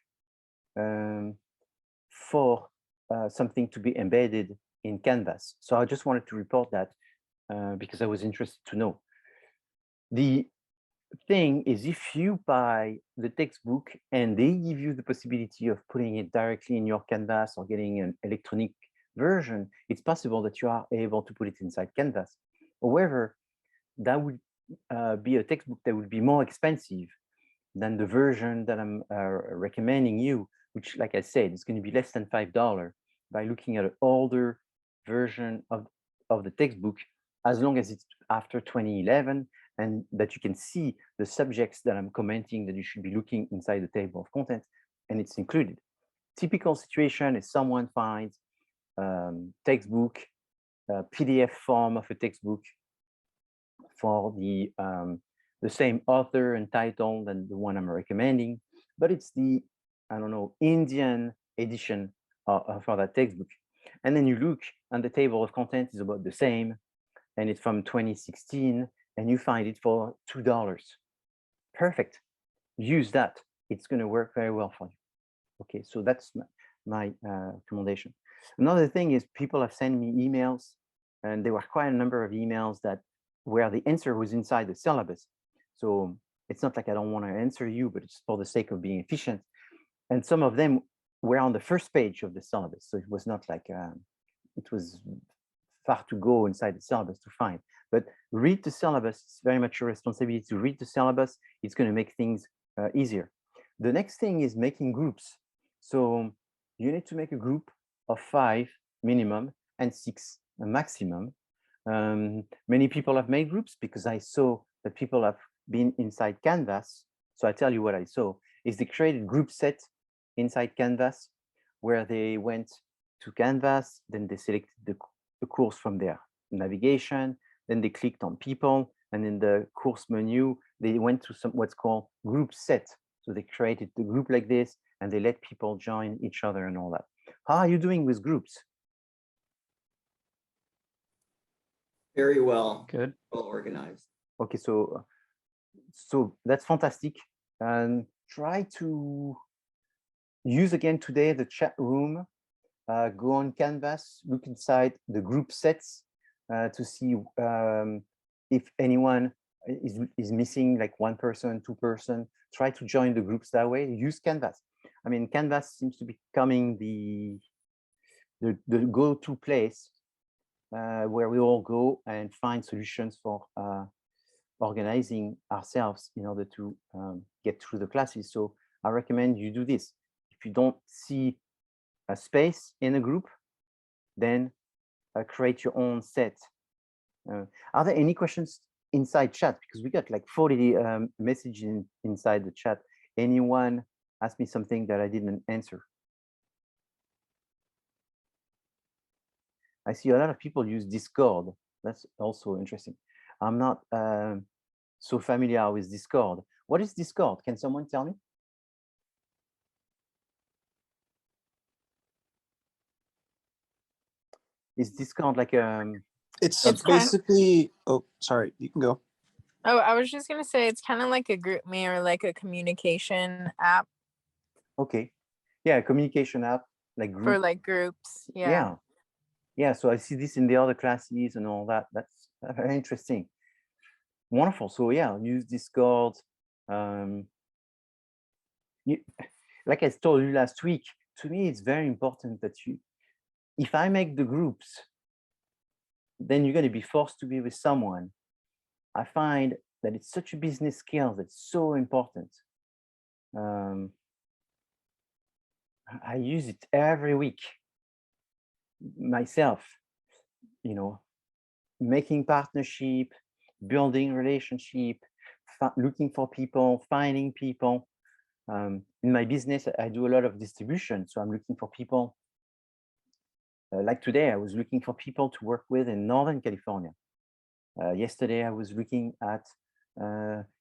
for something to be embedded in Canvas. So I just wanted to report that because I was interested to know. The thing is, if you buy the textbook and they give you the possibility of putting it directly in your Canvas or getting an electronic version, it's possible that you are able to put it inside Canvas. However, that would be a textbook that would be more expensive than the version that I'm recommending you, which, like I said, is going to be less than $5 by looking at an older version of the textbook, as long as it's after 2011, and that you can see the subjects that I'm commenting that you should be looking inside the table of content, and it's included. Typical situation is someone finds textbook, PDF form of a textbook for the same author and title than the one I'm recommending, but it's the, I don't know, Indian edition for that textbook. And then you look and the table of content is about the same, and it's from 2016, and you find it for $2. Perfect. Use that. It's going to work very well for you. Okay, so that's my recommendation. Another thing is people have sent me emails, and there were quite a number of emails that where the answer was inside the syllabus. So it's not like I don't want to answer you, but it's for the sake of being efficient. And some of them were on the first page of the syllabus. So it was not like, it was far to go inside the syllabus to find. But read the syllabus. It's very much your responsibility to read the syllabus. It's going to make things easier. The next thing is making groups. So you need to make a group of 5 minimum and 6 maximum. Many people have made groups because I saw that people have been inside Canvas. So I tell you what I saw is they created group set inside Canvas where they went to Canvas, then they selected the course from their navigation, then they clicked on people, and in the course menu, they went to what's called group set. So they created the group like this, and they let people join each other and all that. How are you doing with groups? Very well. Good. Well organized. Okay, so that's fantastic. And try to use again today the chat room. Go on Canvas, look inside the group sets to see if anyone is missing, like 1 person, 2 person. Try to join the groups that way. Use Canvas. I mean, Canvas seems to be becoming the go-to place where we all go and find solutions for organizing ourselves in order to get through the classes. So I recommend you do this. If you don't see a space in a group, then create your own set. Are there any questions inside chat? Because we got like 40 messages inside the chat. Anyone ask me something that I didn't answer? I see a lot of people use Discord. That's also interesting. I'm not so familiar with Discord. What is Discord? Can someone tell me? Is Discord like it's basically, oh, sorry, you can go. Oh, I was just gonna say it's kind of like a group me or like a communication app Okay. Yeah, communication app, like for group. like groups. Yeah. Yeah. Yeah, so I see this in the other classes and all that. That's very interesting. Wonderful. So yeah, use Discord. You, like I told you last week, to me, it's very important that if I make the groups, then you're going to be forced to be with someone. I find that it's such a business skill that's so important. I use it every week myself, making partnership, building relationship, looking for people, finding people. In my business, I do a lot of distribution. So I'm looking for people. Like today, I was looking for people to work with in Northern California. Yesterday, I was looking at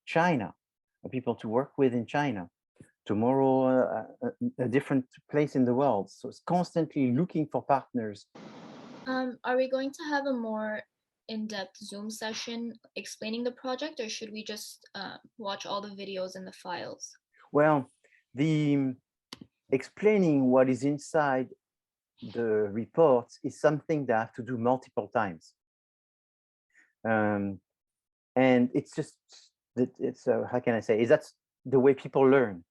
China, people to work with in China. Tomorrow, a different place in the world. So it's constantly looking for partners. Are we going to have a more in-depth Zoom session explaining the project, or should we just watch all the videos and the files? Well, the explaining what is inside the reports is something that I have to do multiple times. And it's just, how can I say, is that's the way people learn,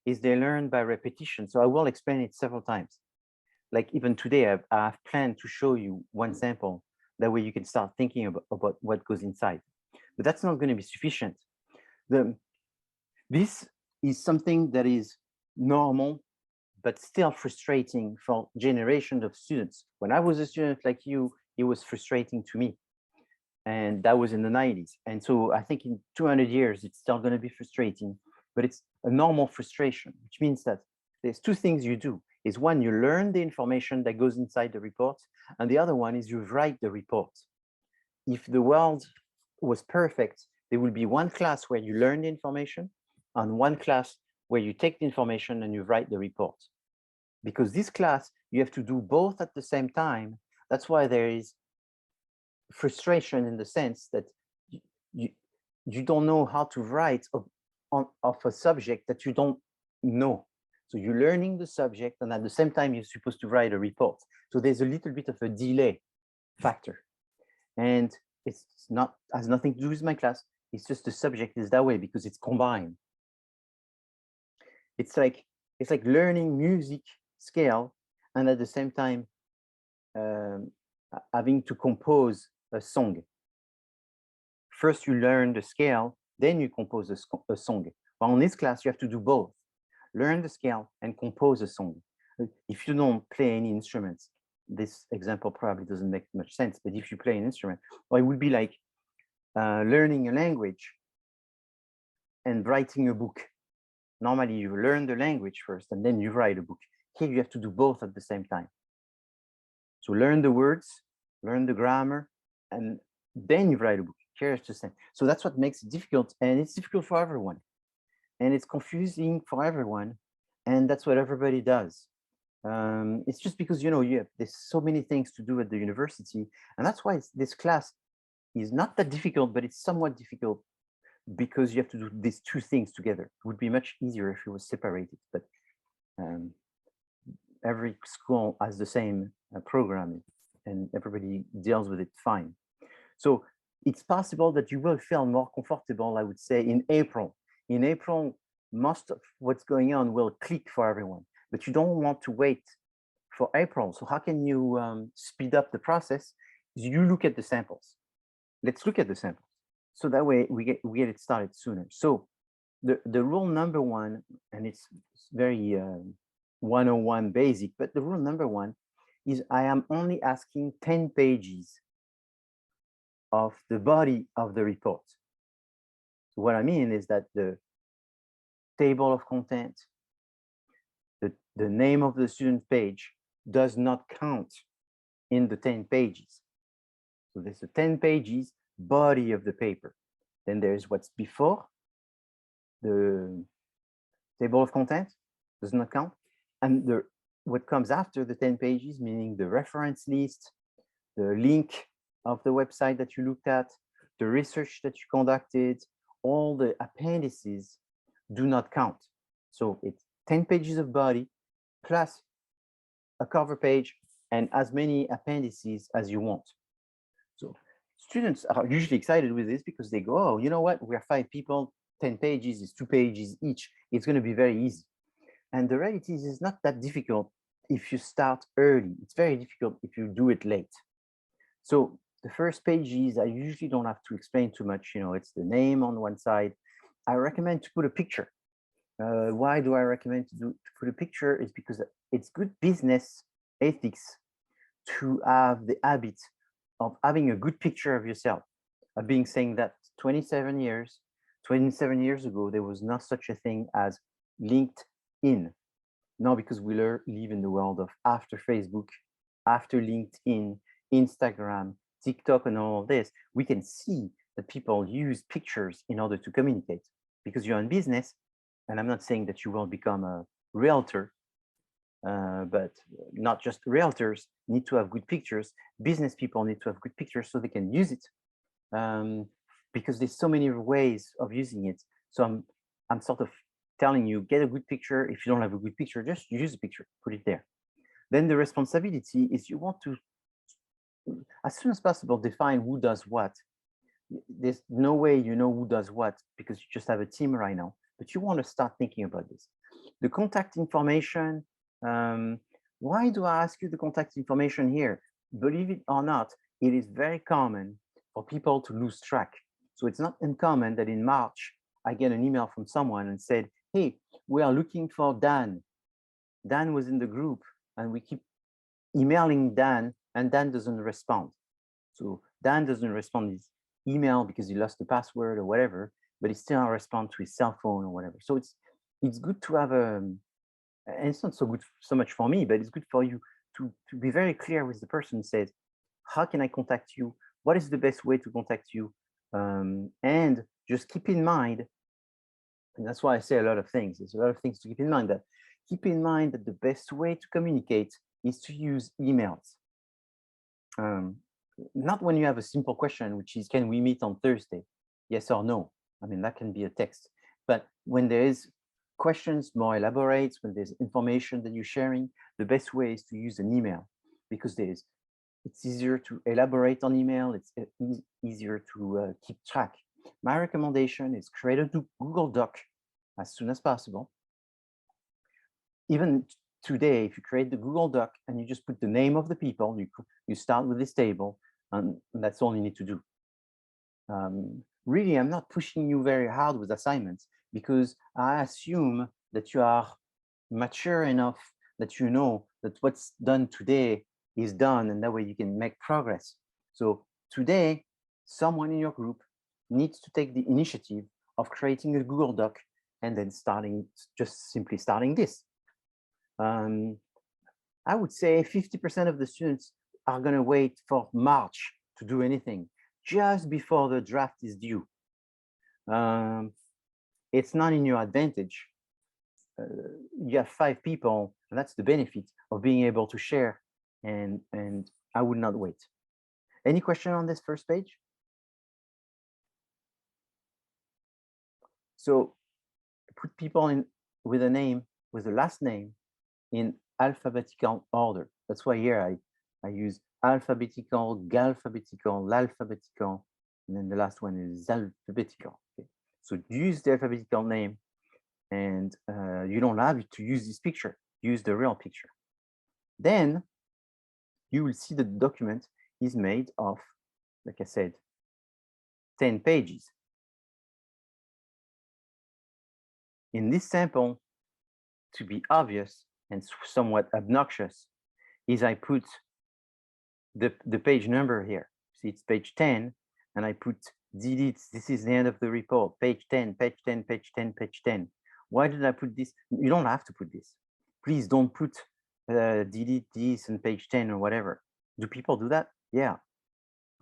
is they learn by repetition. So I will explain it several times. Like even today, I've planned to show you one sample. That way you can start thinking about what goes inside. But that's not going to be sufficient. This is something that is normal, but still frustrating for generations of students. When I was a student like you, it was frustrating to me. And that was in the 90s. And so I think in 200 years, it's still going to be frustrating, but it's a normal frustration, which means that there's two things you do. Is one, you learn the information that goes inside the report, and the other one is you write the report. If the world was perfect, there will be one class where you learn the information and one class where you take the information and you write the report. Because this class, you have to do both at the same time. That's why there is frustration in the sense that you don't know how to write of a subject that you don't know. So you're learning the subject, and at the same time, you're supposed to write a report. So there's a little bit of a delay factor. And it's not, has nothing to do with my class. It's just the subject is that way because it's combined. It's like learning music scale and at the same time having to compose a song. First, you learn the scale, then you compose a song. Well, in this class, you have to do both. Learn the scale and compose a song. If you don't play any instruments, this example probably doesn't make much sense, but if you play an instrument, well, it would be like learning a language and writing a book. Normally, you learn the language first and then you write a book. Here, you have to do both at the same time. So learn the words, learn the grammar, and then you write a book. Here it's the same. So that's what makes it difficult, and it's difficult for everyone. And it's confusing for everyone, and that's what everybody does. It's just because, there's so many things to do at the university, and that's why this class is not that difficult, but it's somewhat difficult because you have to do these two things together. It would be much easier if it was separated, but every school has the same program, and everybody deals with it fine. So it's possible that you will feel more comfortable, I would say, in April. In April, most of what's going on will click for everyone, but you don't want to wait for April. So how can you speed up the process? You look at the samples. Let's look at the samples. So that way we get it started sooner. So the rule number one, and it's very 101 basic, but the rule number one is I am only asking 10 pages of the body of the report. So what I mean is that the table of content, the name of the student page does not count in the 10 pages. So there's a 10 pages body of the paper. Then there's what's before the table of content, does not count. And what comes after the 10 pages, meaning the reference list, the link of the website that you looked at, the research that you conducted, all the appendices do not count. So it's 10 pages of body plus a cover page and as many appendices as you want. So students are usually excited with this because they go, oh, you know what? We're 5 people, 10 pages is 2 pages each. It's going to be very easy. And the reality is it's not that difficult if you start early. It's very difficult if you do it late. So the first pages, I usually don't have to explain too much. You know, it's the name on one side. I recommend to put a picture. Why do I recommend to put a picture? Is because it's good business ethics to have the habit of having a good picture of yourself. Being saying that 27 years ago, there was not such a thing as LinkedIn. Now, because we live in the world of after Facebook, after LinkedIn, Instagram, TikTok, and all of this, we can see that people use pictures in order to communicate because you're in business. And I'm not saying that you will become a realtor, but not just realtors need to have good pictures. Business people need to have good pictures so they can use it because there's so many ways of using it. So I'm sort of telling you, get a good picture. If you don't have a good picture, just use a picture, put it there. Then the responsibility is you want to, as soon as possible, define who does what. There's no way you know who does what because you just have a team right now, but you want to start thinking about this. The contact information, why do I ask you the contact information here? Believe it or not, it is very common for people to lose track. So it's not uncommon that in March, I get an email from someone and said, hey, we are looking for Dan. Dan was in the group and we keep emailing Dan and Dan doesn't respond. So Dan doesn't respond his email because he lost the password or whatever, but he still responds to his cell phone or whatever. So it's good to have and it's not so good so much for me, but it's good for you to be very clear with the person who says, how can I contact you? What is the best way to contact you? And just keep in mind, and that's why I say a lot of things. There's a lot of things to keep in mind. Keep in mind that the best way to communicate is to use emails. Not when you have a simple question, which is, can we meet on Thursday? Yes or no? I mean, that can be a text. But when there is questions, more elaborate, when there's information that you're sharing, the best way is to use an email because it's easier to elaborate on email. It's easier to keep track. My recommendation is create a Google Doc as soon as possible. Even today, if you create the Google Doc and you just put the name of the people, you start with this table, and that's all you need to do. Really, I'm not pushing you very hard with assignments because I assume that you are mature enough that you know that what's done today is done, and that way you can make progress. So today, someone in your group needs to take the initiative of creating a Google Doc and then just simply starting this. I would say 50% of the students are going to wait for March to do anything, just before the draft is due. It's not in your advantage. You have 5 people, and that's the benefit of being able to share, and I would not wait. Any question on this first page? So put people in with a name, with a last name in alphabetical order. That's why here I use alphabetical, galphabetical, lalphabetical, and then the last one is alphabetical. Okay. So use the alphabetical name, and you don't have to use this picture. Use the real picture. Then you will see the document is made of, like I said, 10 pages. In this sample, to be obvious and somewhat obnoxious, is I put the page number here. See, it's page 10, and I put delete. This is the end of the report. Page 10, page 10, page 10, page 10. Why did I put this? You don't have to put this. Please don't put delete this and page 10 or whatever. Do people do that? Yeah.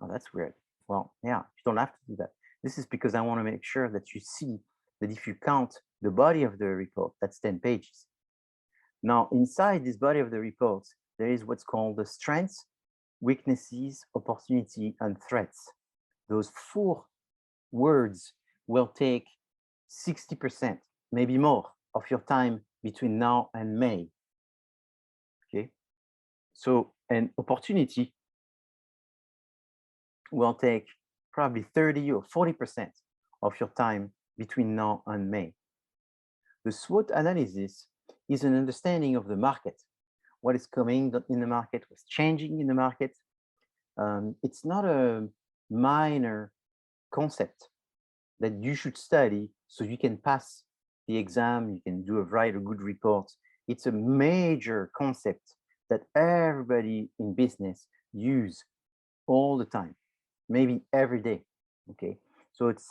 Oh, that's weird. Well, yeah, you don't have to do that. This is because I want to make sure that you see that if you count the body of the report, that's 10 pages. Now, inside this body of the report, there is what's called the strengths, weaknesses, opportunity, and threats. those 4 words will take 60%, maybe more, of your time between now and May. Okay, so an opportunity will take probably 30 or 40% of your time between now and May. The SWOT analysis is an understanding of the market, what is coming in the market, what's changing in the market. It's not a minor concept that you should study so you can pass the exam, you can write a good report. It's a major concept that everybody in business use all the time, maybe every day. Okay, so it's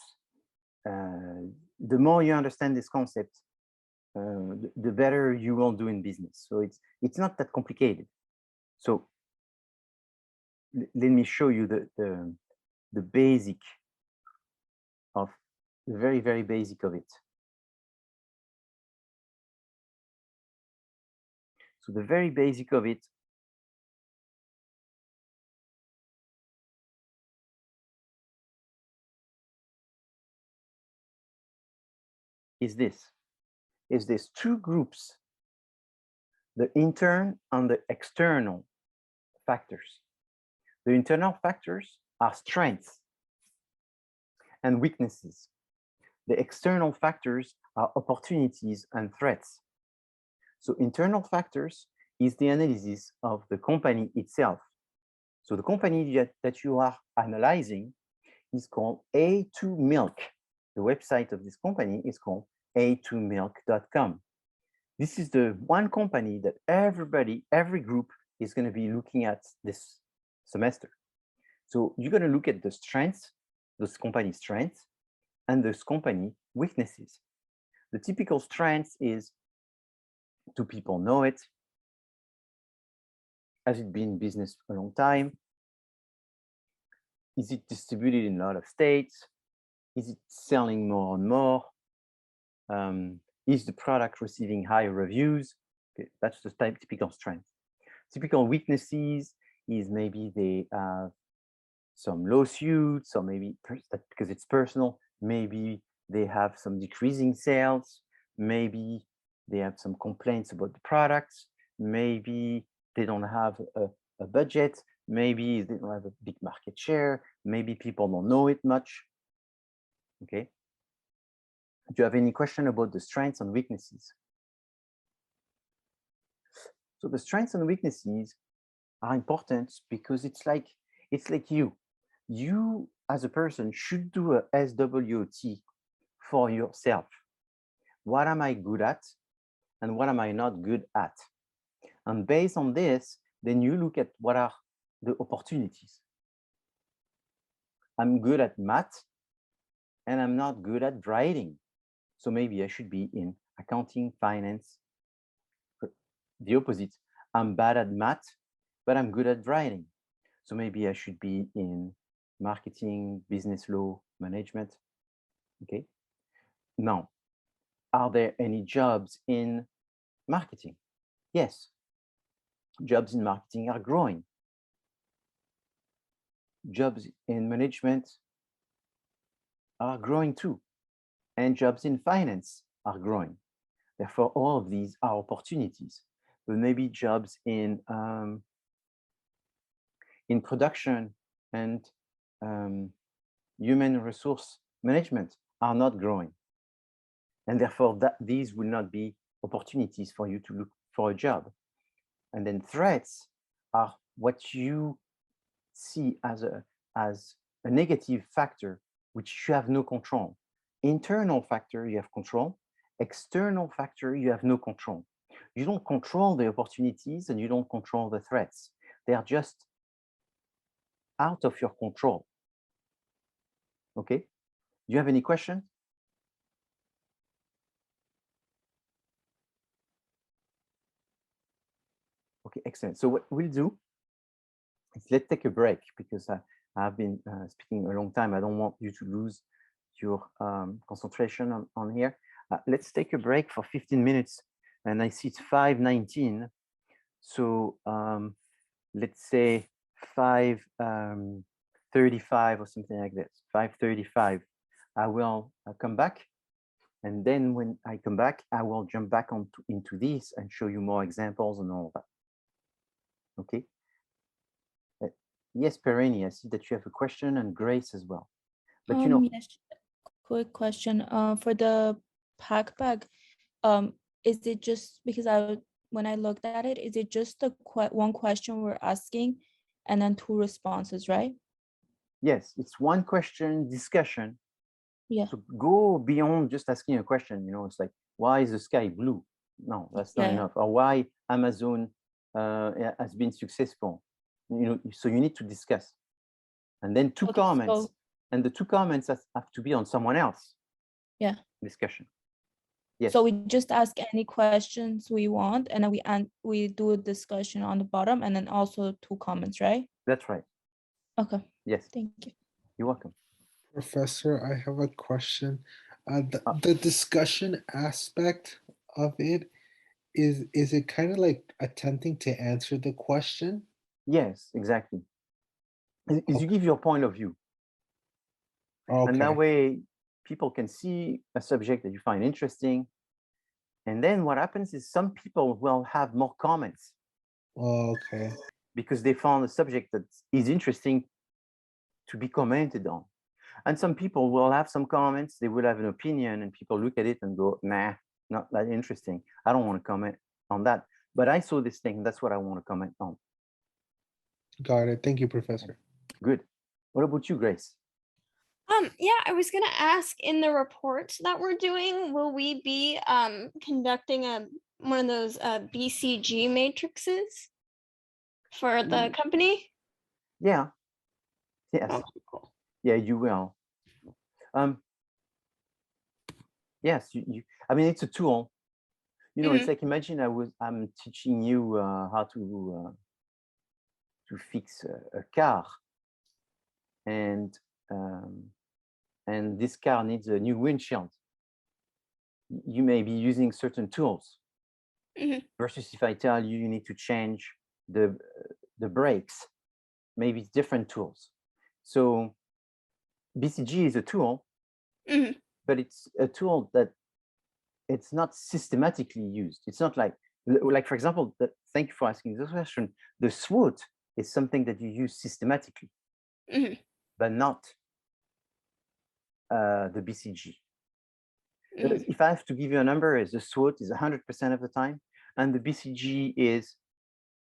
the more you understand this concept, the better you will do in business. So it's not that complicated. So let me show you the basic of the very, very basic of it. So the very basic of it is this. Is there's 2 groups, the intern and the external factors. The internal factors are strengths and weaknesses. The external factors are opportunities and threats. So internal factors is the analysis of the company itself. So the company that you are analyzing is called A2 Milk. The website of this company is called a2milk.com. This is the one company that every group is going to be looking at this semester. So you're going to look at the strengths, those company strengths, and those company weaknesses. The typical strengths is, do people know it? Has it been in business for a long time? Is it distributed in a lot of states? Is it selling more and more? Is the product receiving high reviews? Okay, that's the typical strength. Typical weaknesses is maybe they have some lawsuits, or maybe because it's personal, maybe they have some decreasing sales, maybe they have some complaints about the products, maybe they don't have a budget, maybe they don't have a big market share, maybe people don't know it much. Okay. Do you have any question about the strengths and weaknesses? So the strengths and weaknesses are important because it's like you as a person should do a SWOT for yourself. What am I good at and what am I not good at? And based on this, then you look at what are the opportunities. I'm good at math and I'm not good at writing. So maybe I should be in accounting, finance. The opposite, I'm bad at math, but I'm good at writing. So maybe I should be in marketing, business law, management. Okay. Now, are there any jobs in marketing? Yes. Jobs in marketing are growing. Jobs in management are growing too. And jobs in finance are growing. Therefore, all of these are opportunities. But maybe jobs in production and human resource management are not growing. And therefore, these will not be opportunities for you to look for a job. And then threats are what you see as a negative factor, which you have no control. Internal factor, you have control. External factor, you have no control. You don't control the opportunities and you don't control the threats. They are just out of your control. Okay? Do you have any questions? Okay, excellent. So what we'll do is let's take a break because I've been speaking a long time. I don't want you to lose your concentration on here. Let's take a break for 15 minutes. And I see it's 5:19. So let's say 5:30 5:35 or something like this, 5:35, I will come back. And then when I come back, I will jump back into this and show you more examples and all that. Okay. Yes, Pereni, I see that you have a question, and Grace as well. But you know, yes, quick question. For the pack bag, is it just because when I looked at it, is it just the one question we're asking and then 2 responses, right? yes, it's one question discussion. Yeah. So go beyond just asking a question. You know, it's like, why is the sky blue? No, that's not enough. Or why Amazon has been successful. You know, so you need to discuss. And then 2 comments. And the 2 comments have to be on someone else. Yeah. Discussion. Yes. So we just ask any questions we want, and then we do a discussion on the bottom, and then also 2 comments, right? That's right. Okay. Yes. Thank you. You're welcome. Professor, I have a question. The discussion aspect of it, is it kind of like attempting to answer the question? Yes, exactly. Is you give your point of view. Okay. And that way people can see a subject that you find interesting. And then what happens is some people will have more comments. Okay. Because they found a subject that is interesting to be commented on. And some people will have some comments, they will have an opinion, and people look at it and go, nah, not that interesting. I don't want to comment on that. But I saw this thing, that's what I want to comment on. Got it. Thank you, Professor. Good. What about you, Grace? Yeah, I was gonna ask, in the reports that we're doing, will we be conducting one of those BCG matrices for the company? Yeah. Yes. Oh, cool. Yeah, you will. Yes, I mean, it's a tool. You know, it's like, imagine I'm teaching you how to fix a car, and this car needs a new windshield. You may be using certain tools. Versus if I tell you you need to change the brakes, maybe it's different tools. So BCG is a tool, but it's a tool that it's not systematically used. It's not like for example, thank you for asking this question. The SWOT is something that you use systematically, but not the BCG. If I have to give you a number, the SWOT is 100% of the time, and the BCG is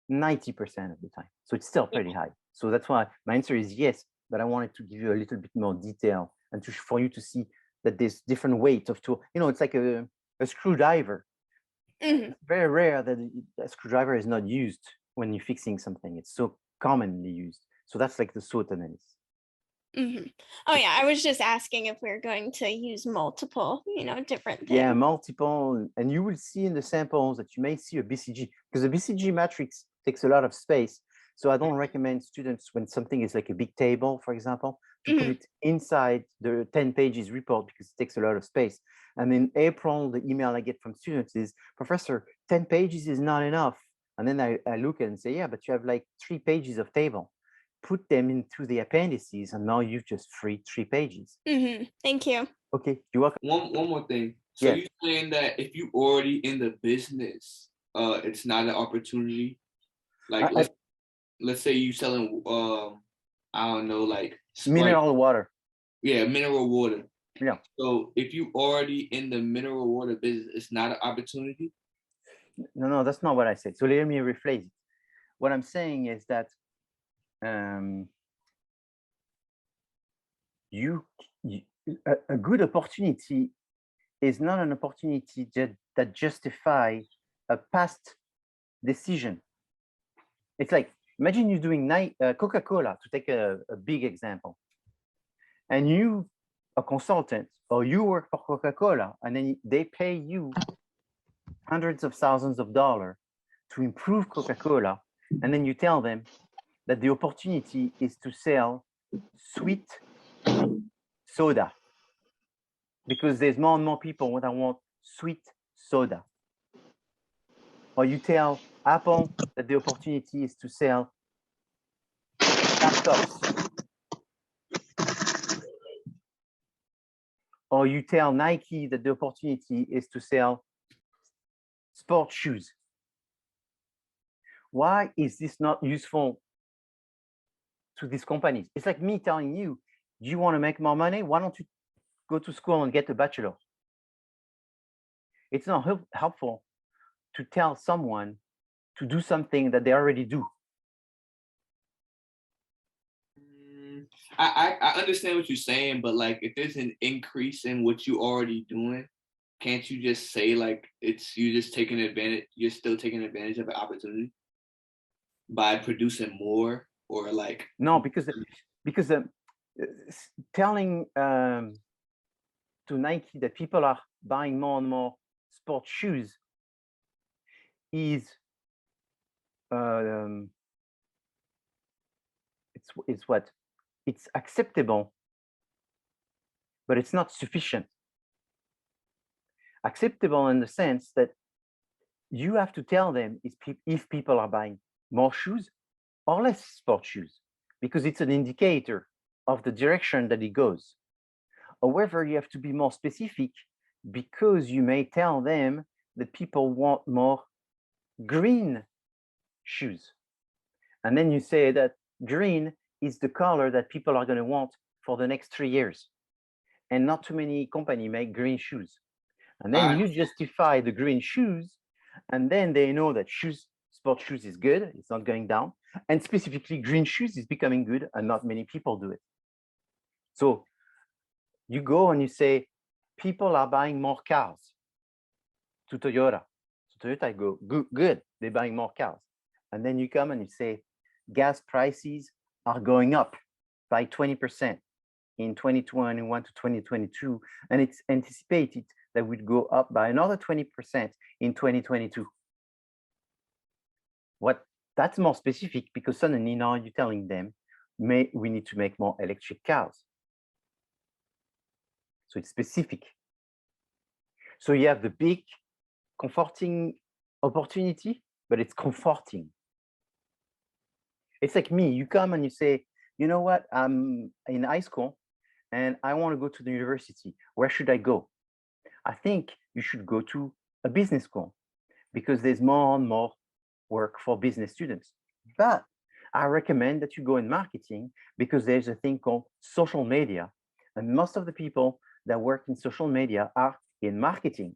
90% of the time. So it's still pretty high. So that's why my answer is yes, but I wanted to give you a little bit more detail and for you to see that there's different weight of tool. You know, it's like a screwdriver. It's very rare that a screwdriver is not used when you're fixing something. It's so commonly used. So that's like the SWOT analysis. Oh yeah, I was just asking if we're going to use multiple, different things. Yeah, multiple, and you will see in the samples that you may see a BCG, because the BCG matrix takes a lot of space. So I don't recommend students, when something is like a big table, for example, to put it inside the 10 pages report, because it takes a lot of space. And in April, the email I get from students is, Professor, 10 pages is not enough. And then I look at it and say, yeah, but you have like 3 pages of table. Put them into the appendices, and now you've just freed 3 pages. Thank you. Okay, you're welcome. One more thing. So you're saying that if you already in the business, it's not an opportunity. Like let's say you selling I don't know, like Sprite. Mineral water. Yeah, mineral water. Yeah. So if you already in the mineral water business, it's not an opportunity? No, that's not what I said. So let me rephrase it. What I'm saying is that a good opportunity is not an opportunity that justify a past decision. It's like, imagine you're doing Coca-Cola, to take a big example, and you a consultant, or you work for Coca-Cola, and then they pay you hundreds of thousands of dollars to improve Coca-Cola, and then you tell them that the opportunity is to sell sweet soda, because there's more and more people that want sweet soda. Or you tell Apple that the opportunity is to sell laptops, or you tell Nike that the opportunity is to sell sports shoes. Why is this not useful to these companies? It's like me telling you, do you want to make more money? Why don't you go to school and get a bachelor? It's not helpful to tell someone to do something that they already do. I understand what you're saying, but like if there's an increase in what you already doing, can't you just say like you're just taking advantage, you're still taking advantage of an opportunity by producing more, or like no, because telling to Nike that people are buying more and more sports shoes is it's what? It's acceptable, but it's not sufficient. Acceptable in the sense that you have to tell them if people are buying more shoes or less sports shoes, because it's an indicator of the direction that it goes. However, you have to be more specific, because you may tell them that people want more green shoes. And then you say that green is the color that people are going to want for the next 3 years. And not too many companies make green shoes. And then you justify the green shoes, and then they know that sports shoes is good, it's not going down. And specifically green shoes is becoming good, and not many people do it. So you go and you say, people are buying more cars to Toyota. So Toyota go, good, they're buying more cars. And then you come and you say, gas prices are going up by 20% in 2021 to 2022. And it's anticipated that would go up by another 20% in 2022. That's more specific, because suddenly now you're telling them, we need to make more electric cars. So it's specific. So you have the big comforting opportunity, but it's comforting. It's like me, you come and you say, you know what, I'm in high school and I want to go to the university. Where should I go? I think you should go to a business school, because there's more and more work for business students. But I recommend that you go in marketing, because there's a thing called social media. And most of the people that work in social media are in marketing.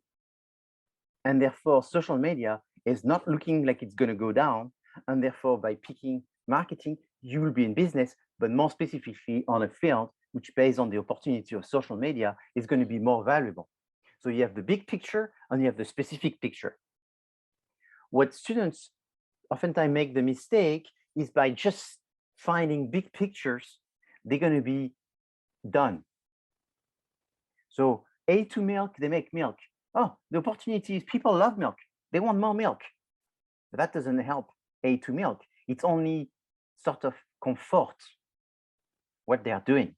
And therefore, social media is not looking like it's going to go down. And therefore, by picking marketing, you will be in business, but more specifically on a field which, based on the opportunity of social media, is going to be more valuable. So you have the big picture and you have the specific picture. What students oftentimes make the mistake is, by just finding big pictures, they're going to be done. So A2 milk, they make milk. Oh, the opportunity is people love milk. They want more milk. But that doesn't help A2 milk. It's only sort of comfort what they are doing.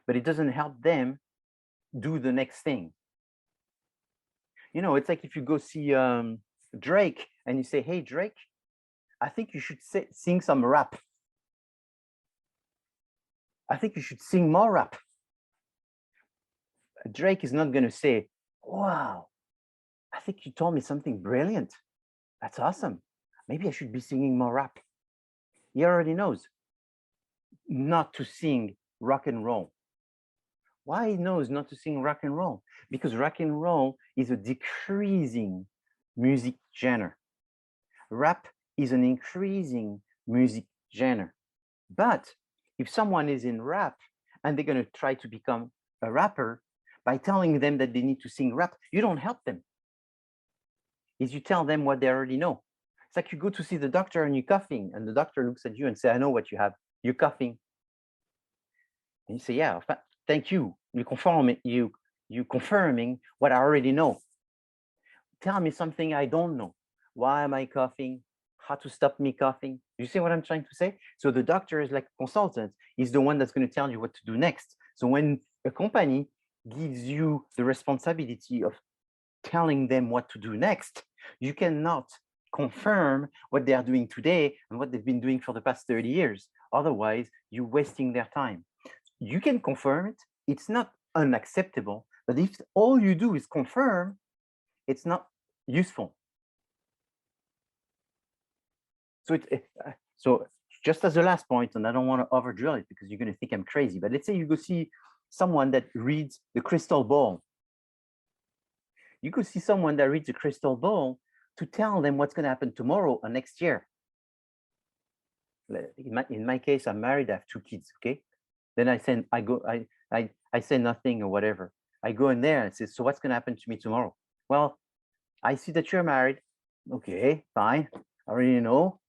But it doesn't help them do the next thing. You know, it's like if you go see Drake and you say, hey, Drake, I think you should sing some rap. I think you should sing more rap. Drake is not going to say, wow, I think you told me something brilliant. That's awesome. Maybe I should be singing more rap. He already knows not to sing rock and roll. Why he knows not to sing rock and roll? Because rock and roll is a decreasing music genre. Rap is an increasing music genre. But if someone is in rap and they're going to try to become a rapper, by telling them that they need to sing rap, you don't help them. Is you tell them what they already know. It's like you go to see the doctor and you're coughing, and the doctor looks at you and says, I know what you have. You're coughing. And you say, yeah, thank you. You confirming what I already know. Tell me something I don't know. Why am I coughing? How to stop me coughing? You see what I'm trying to say? So the doctor is like a consultant. He's the one that's going to tell you what to do next. So when a company gives you the responsibility of telling them what to do next, you cannot confirm what they are doing today and what they've been doing for the past 30 years. Otherwise, you're wasting their time. You can confirm it. It's not unacceptable. But if all you do is confirm, it's not useful. So just as the last point, and I don't want to overdrill it because you're going to think I'm crazy, but let's say you go see someone that reads the crystal ball. You could see someone that reads a crystal ball to tell them what's going to happen tomorrow or next year. In my case, I'm married, I have 2 kids, okay? Then I say nothing or whatever. I go in there and say, so what's going to happen to me tomorrow? Well, I see that you're married. Okay, fine. I already know.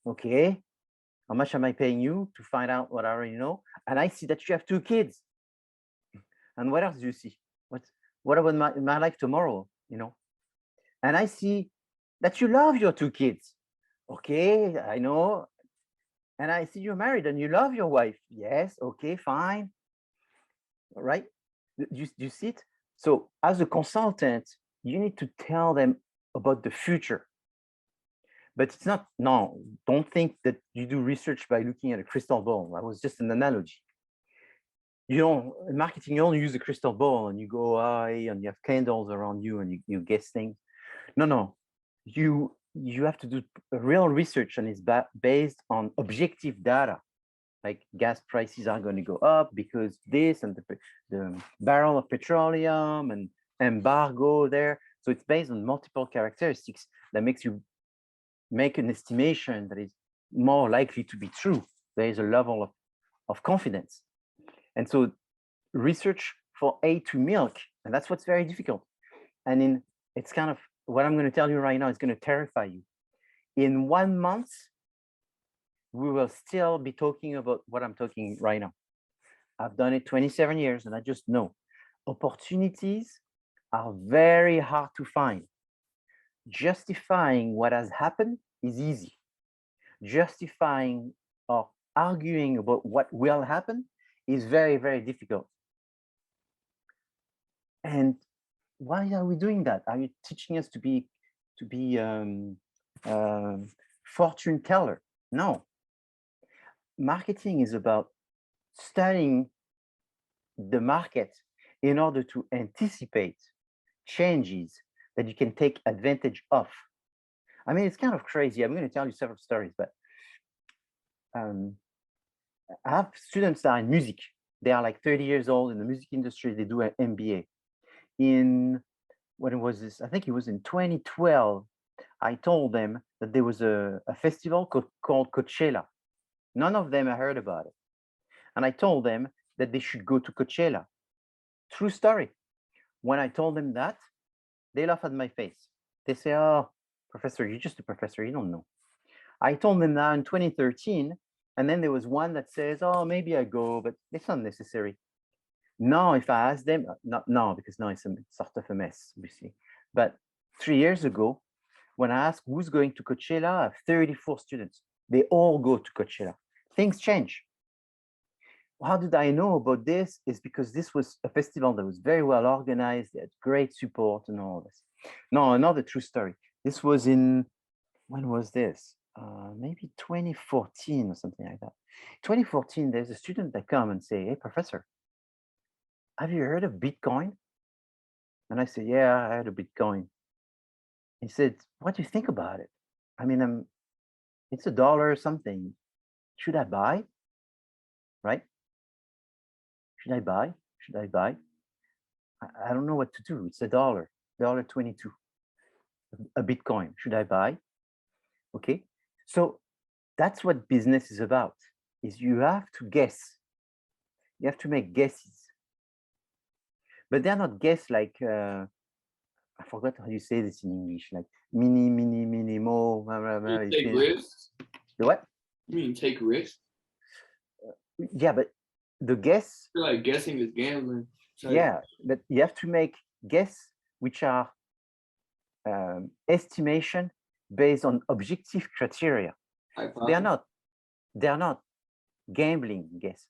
Okay. How much am I paying you to find out what I already know? And I see that you have 2 kids. And what else do you see? What about my life tomorrow? You know? And I see that you love your 2 kids. Okay, I know. And I see you're married and you love your wife. Yes, okay, fine. All right. You see it? So as a consultant, you need to tell them about the future. But it's not, no, don't think that you do research by looking at a crystal ball. That was just an analogy. You don't, in marketing, you only use a crystal ball and you go, and you have candles around you and you guess things. No, you have to do real research, and it's based on objective data. Like gas prices are going to go up because this and the barrel of petroleum and embargo there. So it's based on multiple characteristics that makes you make an estimation that is more likely to be true. There is a level of confidence. And so research for A2 milk, and that's what's very difficult. And it's kind of what I'm going to tell you right now is going to terrify you. In 1 month, we will still be talking about what I'm talking right now. I've done it 27 years and I just know opportunities are very hard to find. Justifying what has happened is easy. Justifying or arguing about what will happen is very, very difficult. And why are we doing that? Are you teaching us to be fortune teller? No. Marketing is about studying the market in order to anticipate changes that you can take advantage of. I mean, it's kind of crazy. I'm going to tell you several stories, but I have students that are in music. They are like 30 years old in the music industry. They do an MBA. When was this? I think it was in 2012. I told them that there was a festival called Coachella. None of them had heard about it. And I told them that they should go to Coachella. True story. When I told them that, they laugh at my face. They say, oh, professor, you're just a professor, you don't know. I told them that in 2013, and then there was one that says, oh, maybe I go, but it's not necessary. Now, if I ask them, not now, because now it's sort of a mess, obviously. But 3 years ago, when I asked who's going to Coachella, I have 34 students. They all go to Coachella. Things change. How did I know about this? Is because this was a festival that was very well organized, they had great support and all this. No, another true story. This was when was this? Maybe 2014 or something like that. 2014, there's a student that come and say, hey, professor, have you heard of Bitcoin? And I said, yeah, I heard of Bitcoin. He said, what do you think about it? I mean, it's $1 or something. Should I buy? Right? Should I buy? Should I buy? I don't know what to do. It's $1.22. A Bitcoin. Should I buy? Okay. So that's what business is about, is you have to guess. You have to make guesses. But they're not guess like, I forgot how you say this in English, like mini, mo. You take risks? What? You mean take risks? Yeah, but the guess. I feel like guessing is gambling. Yeah, but you have to make guess which are estimation based on objective criteria. They are not gambling guess.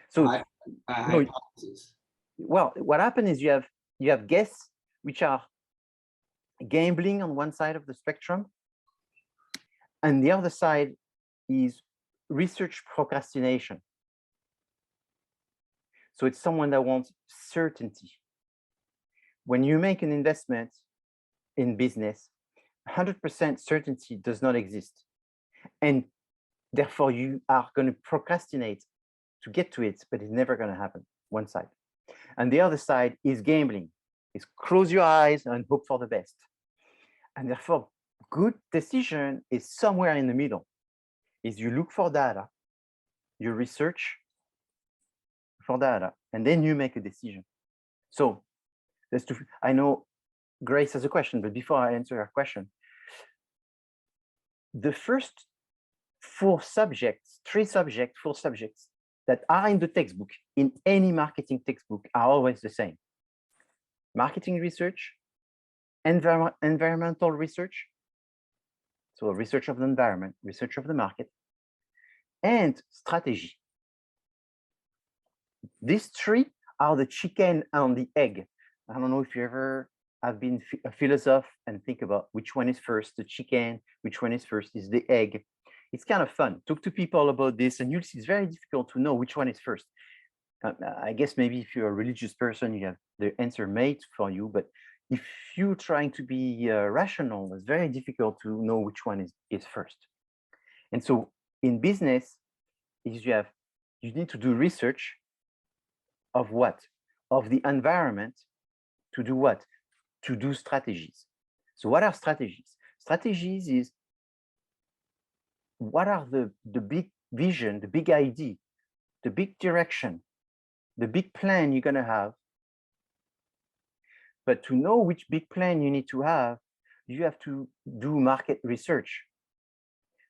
So hypothesis. Well, what happens is you have guess which are gambling on one side of the spectrum, and the other side is research procrastination. So it's someone that wants certainty. When you make an investment in business, 100% certainty does not exist. And therefore, you are going to procrastinate to get to it, but it's never going to happen, one side. And the other side is gambling. Is close your eyes and hope for the best. And therefore, good decision is somewhere in the middle. Is you look for data, you research for data, and then you make a decision. So I know Grace has a question, but before I answer her question, the first four subjects that are in the textbook, in any marketing textbook, are always the same. Marketing research, environmental research, so research of the environment, research of the market, and strategy. These three are the chicken and the egg. I don't know if you ever have been a philosopher and think about which one is first, the chicken, which one is first, is the egg. It's kind of fun. Talk to people about this, and you'll see it's very difficult to know which one is first. I guess maybe if you're a religious person, you have the answer made for you. But if you're trying to be rational, it's very difficult to know which one is first. And so in business, you need to do research of what? Of the environment. To do what? To do strategies. So what are strategies? Strategies is what are the big vision, the big idea, the big direction, the big plan you're going to have. But to know which big plan you need to have, you have to do market research.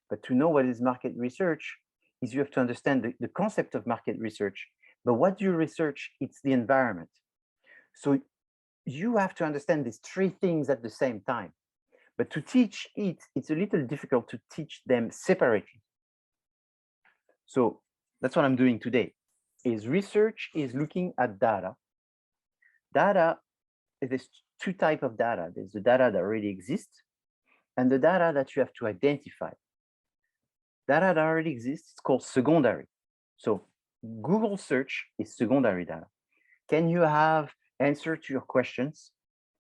But to know what is market research is you have to understand the concept of market research. But what you research, it's the environment. So you have to understand these three things at the same time. But to teach it, it's a little difficult to teach them separately. So that's what I'm doing today. Is research is looking at data. Data, there's two types of data. There's the data that already exists and the data that you have to identify. Data that already exists is called secondary. So Google search is secondary data. Can you have answer to your questions,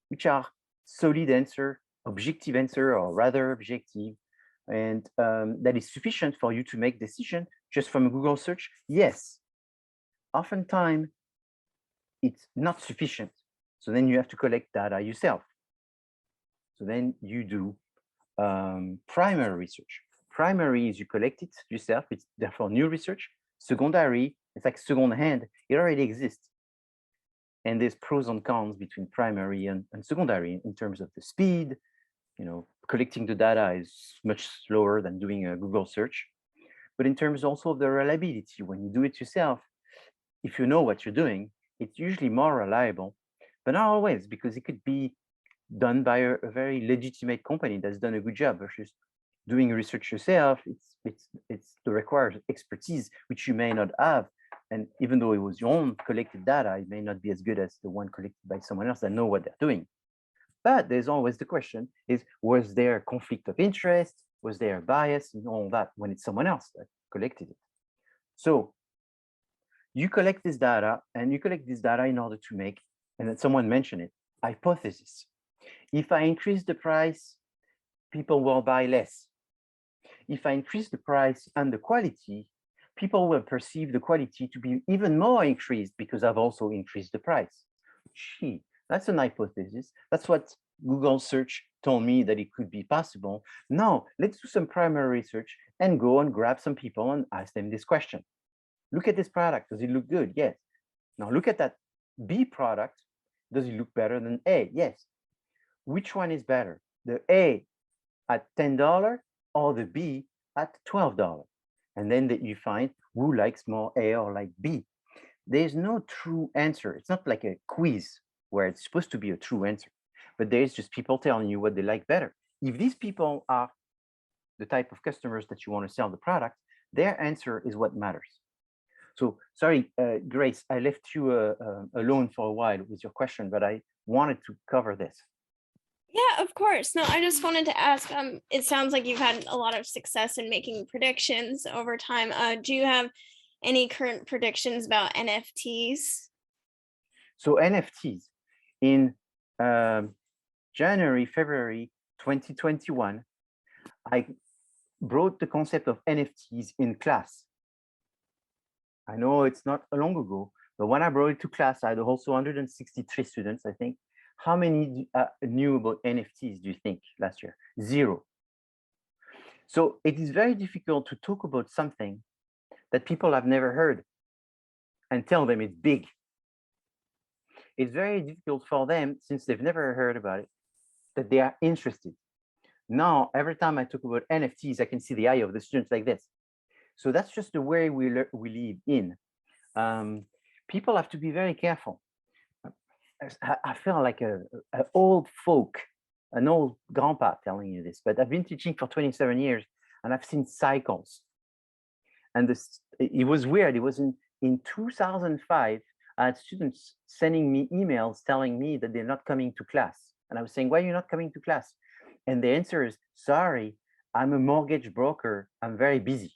which are solid answer, objective answer, or rather objective, and that is sufficient for you to make decision just from a Google search? Yes. Oftentimes, it's not sufficient. So then you have to collect data yourself. So then you do primary research. Primary is you collect it yourself. It's therefore new research. Secondary, it's like second hand. It already exists. And there's pros and cons between primary and secondary in terms of the speed. Collecting the data is much slower than doing a Google search. But in terms also of the reliability, when you do it yourself, if you know what you're doing, it's usually more reliable, but not always, because it could be done by a very legitimate company that's done a good job versus doing research yourself. It requires expertise, which you may not have. And even though it was your own collected data, it may not be as good as the one collected by someone else that know what they're doing. But there's always the question is, was there a conflict of interest? Was there a bias and all that when it's someone else that collected it? So you collect this data, and you collect this data in order to make, and then someone mentioned it, hypothesis. If I increase the price, people will buy less. If I increase the price and the quality, people will perceive the quality to be even more increased because I've also increased the price. Gee, that's an hypothesis. That's what Google search told me that it could be possible. Now, let's do some primary research and go and grab some people and ask them this question. Look at this product. Does it look good? Yes. Now look at that B product. Does it look better than A? Yes. Which one is better? The A at $10 or the B at $12? And then that you find who likes more A or like B. There's no true answer. It's not like a quiz where it's supposed to be a true answer, but there's just people telling you what they like better. If these people are the type of customers that you want to sell the product, their answer is what matters. So sorry, Grace, I left you alone for a while with your question, but I wanted to cover this. Yeah, of course. No, I just wanted to ask, it sounds like you've had a lot of success in making predictions over time. Do you have any current predictions about NFTs? So NFTs in January, February 2021, I brought the concept of NFTs in class. I know it's not long ago, but when I brought it to class, I had also 163 students, I think. How many knew about NFTs, do you think, last year? 0. So it is very difficult to talk about something that people have never heard and tell them it's big. It's very difficult for them, since they've never heard about it, that they are interested. Now, every time I talk about NFTs, I can see the eye of the students like this. So that's just the way we live in. People have to be very careful. I feel like an old folk, an old grandpa telling you this, but I've been teaching for 27 years and I've seen cycles. And it was weird. It was in 2005, I had students sending me emails telling me that they're not coming to class. And I was saying, why are you not coming to class? And the answer is, sorry, I'm a mortgage broker. I'm very busy.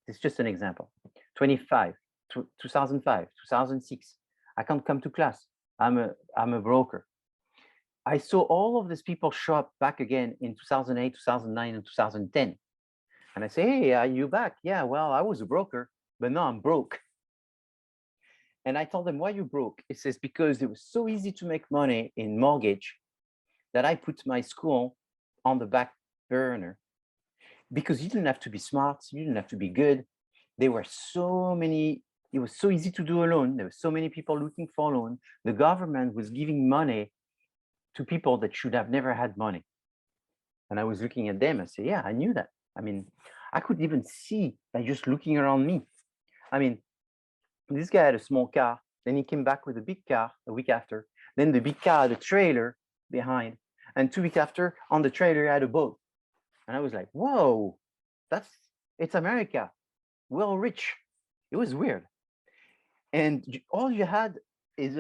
It's just an example. 2005, 2006, I can't come to class. I'm a broker. I saw all of these people show up back again in 2008, 2009, and 2010. And I say, hey, are you back? Yeah, well, I was a broker, but now I'm broke. And I told them, why are you broke? It says, because it was so easy to make money in mortgage that I put my school on the back burner, because you didn't have to be smart, you didn't have to be good. There were so many, it was so easy to do a loan. There were so many people looking for a loan. The government was giving money to people that should have never had money. And I was looking at them and say, yeah, I knew that. I mean, I could even see by just looking around me. I mean, this guy had a small car, then he came back with a big car a week after. Then the big car had a trailer behind. And 2 weeks after, on the trailer, he had a boat. And I was like, whoa, it's America. We're all rich. It was weird. And all you had is,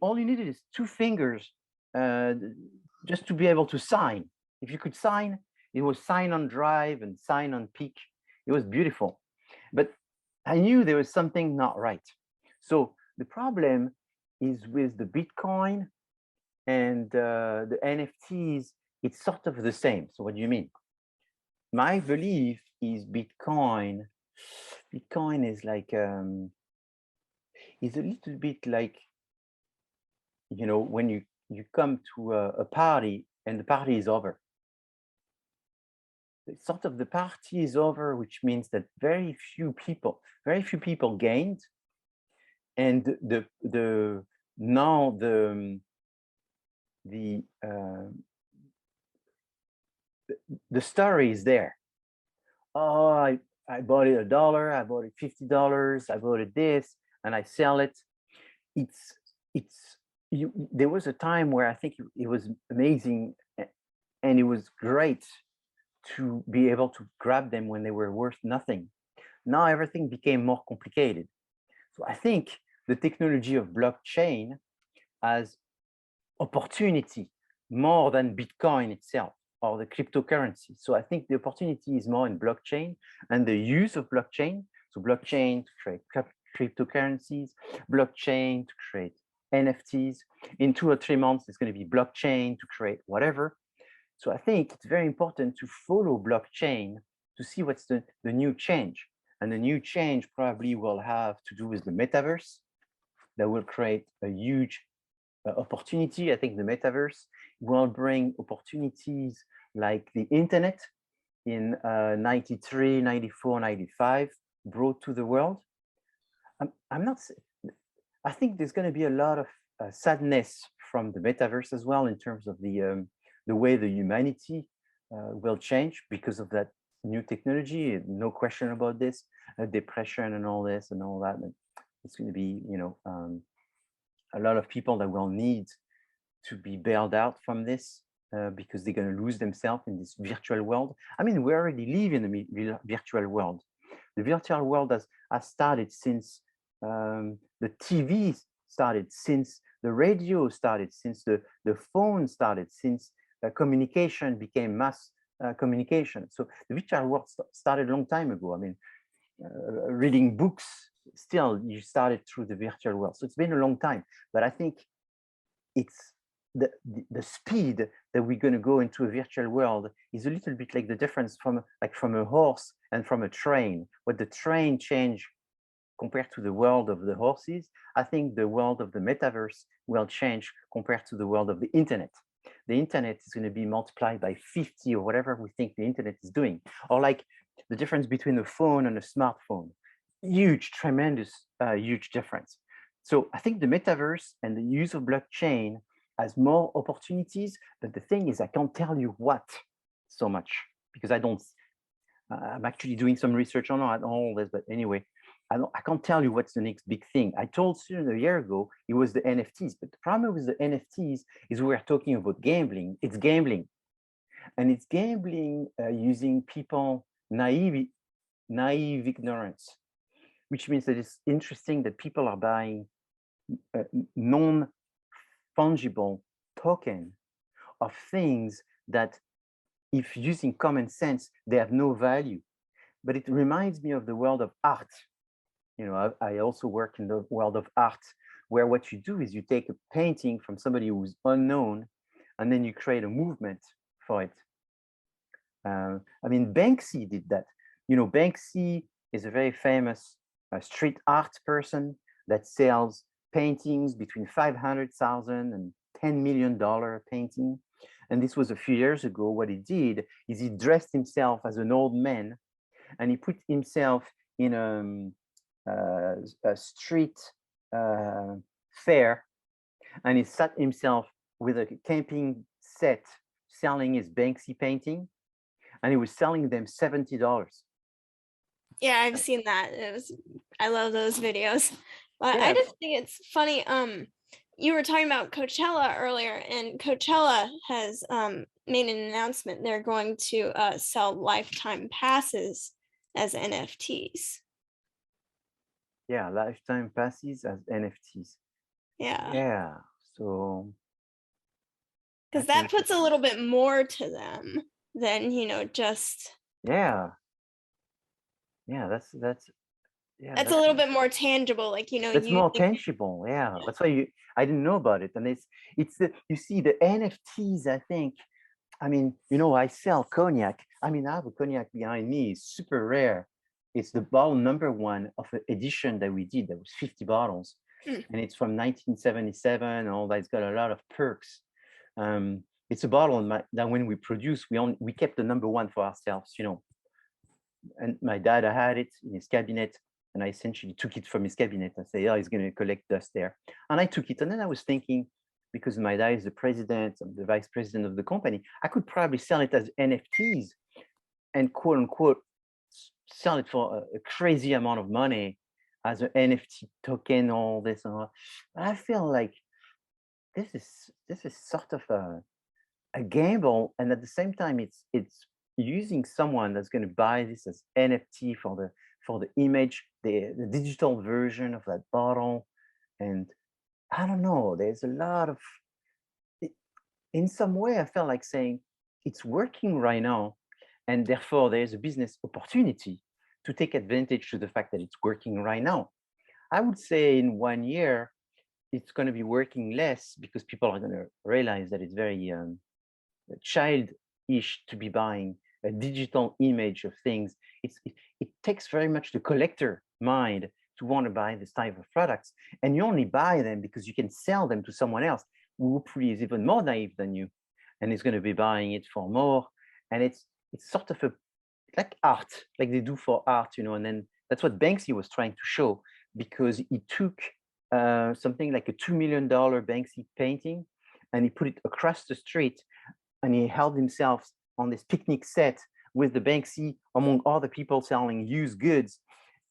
all you needed is 2 fingers just to be able to sign. If you could sign, it was sign on drive and sign on peak. It was beautiful. But I knew there was something not right. So the problem is with the Bitcoin and the NFTs, it's sort of the same. So what do you mean? My belief is Bitcoin is like, is a little bit like, you know, when you come to a party and the party is over. It's sort of the party is over, which means that very few people gained, and the story is there. Oh, I bought it $1, I bought it $50, I bought it this, and I sell it. There was a time where I think it was amazing, and it was great to be able to grab them when they were worth nothing. Now everything became more complicated. So I think the technology of blockchain has opportunity more than Bitcoin itself or the cryptocurrency. So I think the opportunity is more in blockchain and the use of blockchain. So blockchain to create cryptocurrencies, blockchain to create NFTs. In 2 or 3 months, it's going to be blockchain to create whatever. So I think it's very important to follow blockchain to see what's the new change. And the new change probably will have to do with the metaverse that will create a huge opportunity. I think the metaverse will bring opportunities like the internet in 93, 94, 95 brought to the world. I think there's going to be a lot of sadness from the metaverse as well, in terms of the way the humanity will change because of that new technology. No question about this, depression and all this and all that. And it's going to be, you know, a lot of people that will need to be bailed out from this because they're going to lose themselves in this virtual world. I mean, we already live in the virtual world. The virtual world has started since the TV started, since the radio started, since the phone started, since communication became mass communication. So the virtual world started a long time ago. I mean, reading books still you started through the virtual world. So it's been a long time, but I think it's the speed that we're going to go into a virtual world is a little bit like the difference from a horse and from a train. What the train changed compared to the world of the horses, I think the world of the metaverse will change compared to the world of the internet. The internet is going to be multiplied by 50 or whatever we think the internet is doing. Or like the difference between a phone and a smartphone. Huge, tremendous, huge difference. So I think the metaverse and the use of blockchain has more opportunities, but the thing is I can't tell you what so much because I'm actually doing some research on all this, but anyway, I can't tell you what's the next big thing. I told students a year ago, it was the NFTs, but the problem with the NFTs is we're talking about gambling. It's gambling. And it's gambling using people naive ignorance, which means that it's interesting that people are buying non-fungible token of things that if using common sense, they have no value. But it reminds me of the world of art. You know, I also work in the world of art, where what you do is you take a painting from somebody who's unknown, and then you create a movement for it. I mean, Banksy did that. You know, Banksy is a very famous street art person that sells paintings between $500,000 and $10 million painting. And this was a few years ago. What he did is he dressed himself as an old man, and he put himself in a street fair, and he sat himself with a camping set selling his Banksy painting, and he was selling them $70. Yeah, I've seen that. I love those videos. But Yeah. I just think it's funny. You were talking about Coachella earlier, and Coachella has made an announcement. They're going to sell lifetime passes as NFTs. Yeah, lifetime passes as NFTs. Yeah. Yeah. So because that puts a little bit more to them than, you know, just yeah, that's a little bit more tangible, like, you know, that's more tangible. Yeah, that's why I didn't know about it. And it's you see the NFTs, I think. I mean, you know, I sell cognac. I mean, I have a cognac behind me. It's super rare. It's the bottle #1 of an edition that we did. That was 50 bottles, and it's from 1977. And all that. It's got a lot of perks. It's a bottle that when we produce, we kept the #1 for ourselves, you know. And my dad had it in his cabinet, and I essentially took it from his cabinet and say, "Oh, he's going to collect dust there." And I took it, and then I was thinking, because my dad is the president, I'm the vice president of the company, I could probably sell it as NFTs and quote unquote sell it for a crazy amount of money as an NFT token, all this and all. But I feel like this is sort of a gamble, and at the same time, it's using someone that's going to buy this as NFT for the image, the digital version of that bottle, and I don't know. There's a lot of, in some way, I felt like saying it's working right now, and therefore there's a business opportunity to take advantage to the fact that it's working right now. I would say in 1 year, it's going to be working less because people are going to realize that it's very childish to be buying a digital image of things. It takes very much the collector mind to want to buy this type of products, and you only buy them because you can sell them to someone else who hopefully is even more naive than you, and is going to be buying it for more. And it's sort of like art, like they do for art, you know. And then that's what Banksy was trying to show, because he took something like a $2 million Banksy painting, and he put it across the street, and he held himself on this picnic set with the Banksy among other people selling used goods,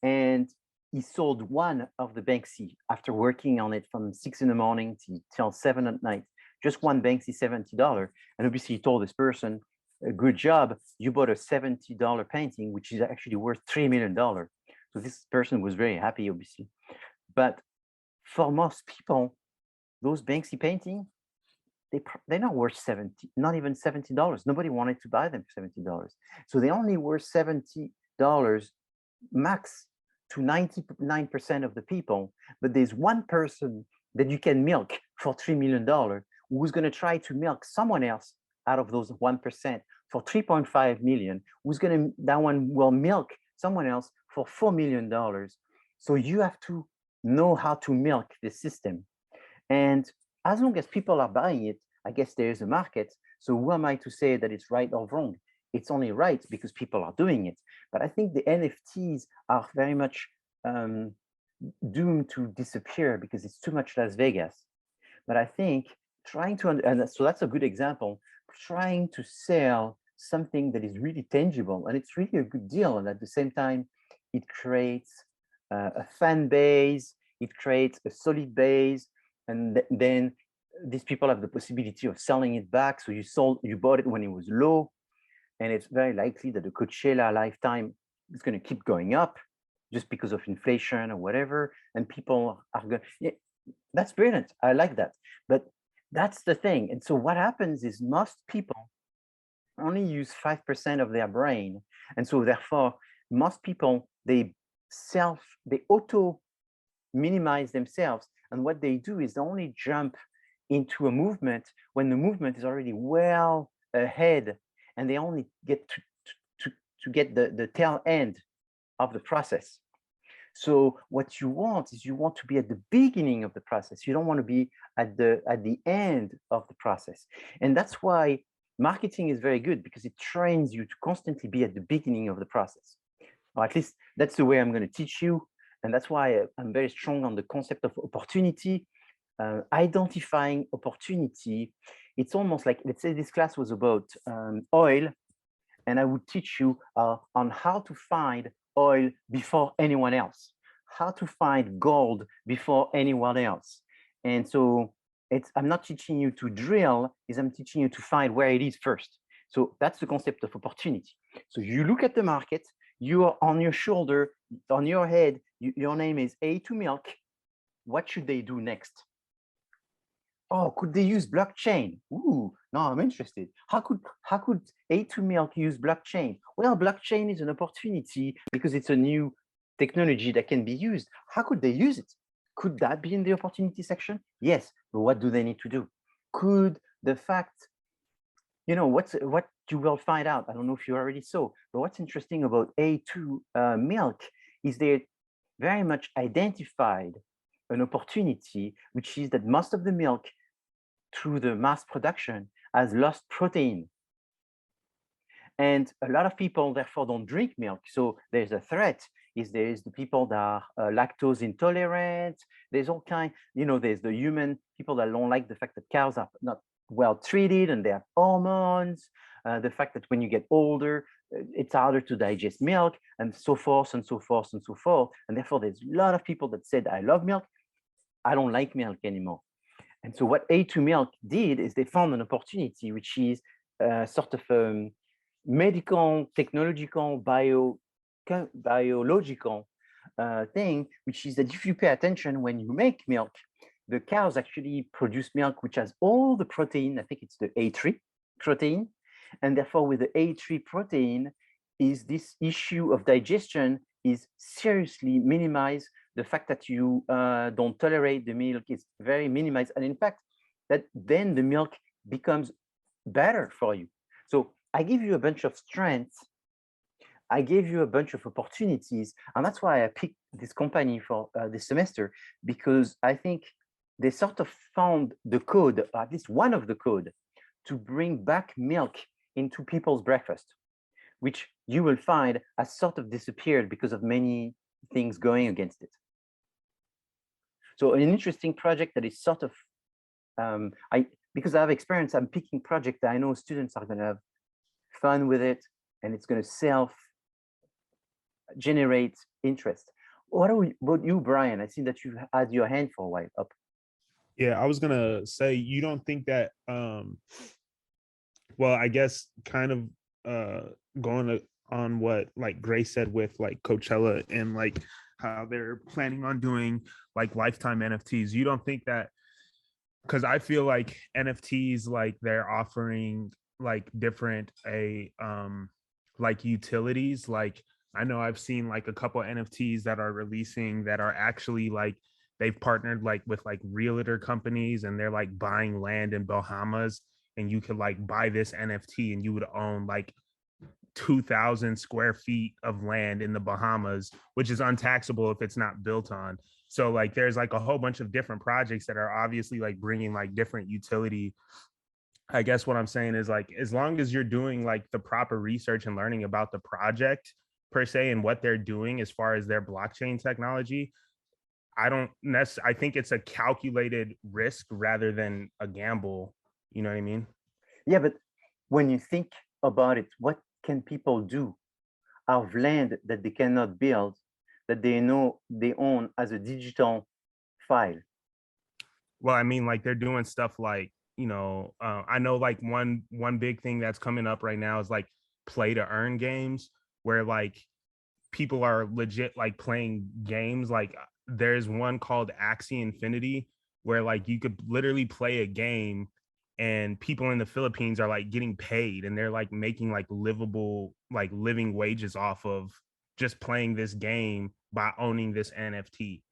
and he sold one of the Banksy after working on it from 6 in the morning till 7 at night. Just one Banksy, $70. And obviously he told this person, a good job, you bought a $70 painting, which is actually worth $3 million. So this person was very happy, obviously. But for most people, those Banksy paintings, they're not worth not even $70. Nobody wanted to buy them for $70. So they only worth $70 max to 99% of the people, but there's one person that you can milk for $3 million who's going to try to milk someone else out of those 1% for 3.5 million, that one will milk someone else for $4 million. So you have to know how to milk the system. And as long as people are buying it, I guess there is a market. So who am I to say that it's right or wrong? It's only right because people are doing it. But I think the NFTs are very much doomed to disappear because it's too much Las Vegas. But I think trying to, and so that's a good example, trying to sell something that is really tangible, and it's really a good deal. And at the same time, it creates a fan base, it creates a solid base, and then these people have the possibility of selling it back. So you bought it when it was low, and it's very likely that the Coachella lifetime is going to keep going up just because of inflation or whatever. And people are going, yeah, that's brilliant. I like that. But that's the thing. And so what happens is most people only use 5% of their brain. And so therefore, most people, they auto minimize themselves. And what they do is they only jump into a movement when the movement is already well ahead, and they only get to get the tail end of the process. So what you want is you want to be at the beginning of the process. You don't want to be at the end of the process. And that's why marketing is very good, because it trains you to constantly be at the beginning of the process. Or at least that's the way I'm going to teach you. And that's why I'm very strong on the concept of opportunity. Identifying opportunity. It's almost like, let's say this class was about oil, and I would teach you on how to find oil before anyone else, how to find gold before anyone else. And so I'm not teaching you to drill, I'm teaching you to find where it is first. So that's the concept of opportunity. So you look at the market, you are on your shoulder, on your head, your name is A2 Milk. What should they do next? Oh, could they use blockchain? Ooh, no, I'm interested. How could A2 Milk use blockchain? Well, blockchain is an opportunity because it's a new technology that can be used. How could they use it? Could that be in the opportunity section? Yes, but what do they need to do? Could the fact, what you will find out, I don't know if you already saw, but what's interesting about A2 Milk is they very much identified an opportunity, which is that most of the milk through the mass production has lost protein. And a lot of people therefore don't drink milk. So there's a threat. There's the people that are lactose intolerant. There's all kind, there's the human people that don't like the fact that cows are not well treated and they have hormones. The fact that when you get older, it's harder to digest milk, and so forth and so forth and so forth. And therefore, there's a lot of people that said, I love milk, I don't like milk anymore. And so what A2 Milk did is they found an opportunity, which is sort of medical, technological, biological thing, which is that if you pay attention when you make milk, the cows actually produce milk which has all the protein. I think it's the A3 protein. And therefore, with the A3 protein, is this issue of digestion is seriously minimized. The fact that you don't tolerate the milk is very minimized. And in fact, that then the milk becomes better for you. So I give you a bunch of strengths. I gave you a bunch of opportunities. And that's why I picked this company for this semester, because I think they sort of found the code, or at least one of the code, to bring back milk into people's breakfast, which you will find has sort of disappeared because of many things going against it. So an interesting project that is sort of, because I have experience, I'm picking project that I know students are going to have fun with it, and it's going to self-generate interest. What about you, Brian? I see that you've had your hand for a while up. Yeah, I was going to say, you don't think that, well, I guess kind of going on what like Grace said with like Coachella and like how they're planning on doing like lifetime NFTs. You don't think that, because I feel like NFTs, like they're offering like different like utilities, like I know I've seen like a couple NFTs that are releasing that are actually like they've partnered like with like realtor companies and they're like buying land in Bahamas, and you could like buy this NFT and you would own like 2,000 square feet of land in the Bahamas, which is untaxable if it's not built on. So like there's like a whole bunch of different projects that are obviously like bringing like different utility. I guess what I'm saying is like, as long as you're doing like the proper research and learning about the project per se and what they're doing as far as their blockchain technology, I think it's a calculated risk rather than a gamble. You know what I mean? Yeah, but when you think about it, what can people do out of land that they cannot build, that they know they own as a digital file? Well, I mean, like they're doing stuff like, I know like one big thing that's coming up right now is like play to earn games where like people are legit like playing games. Like there's one called Axie Infinity where like you could literally play a game and people in the Philippines are like getting paid and they're like making like livable, like living wages off of just playing this game by owning this NFT.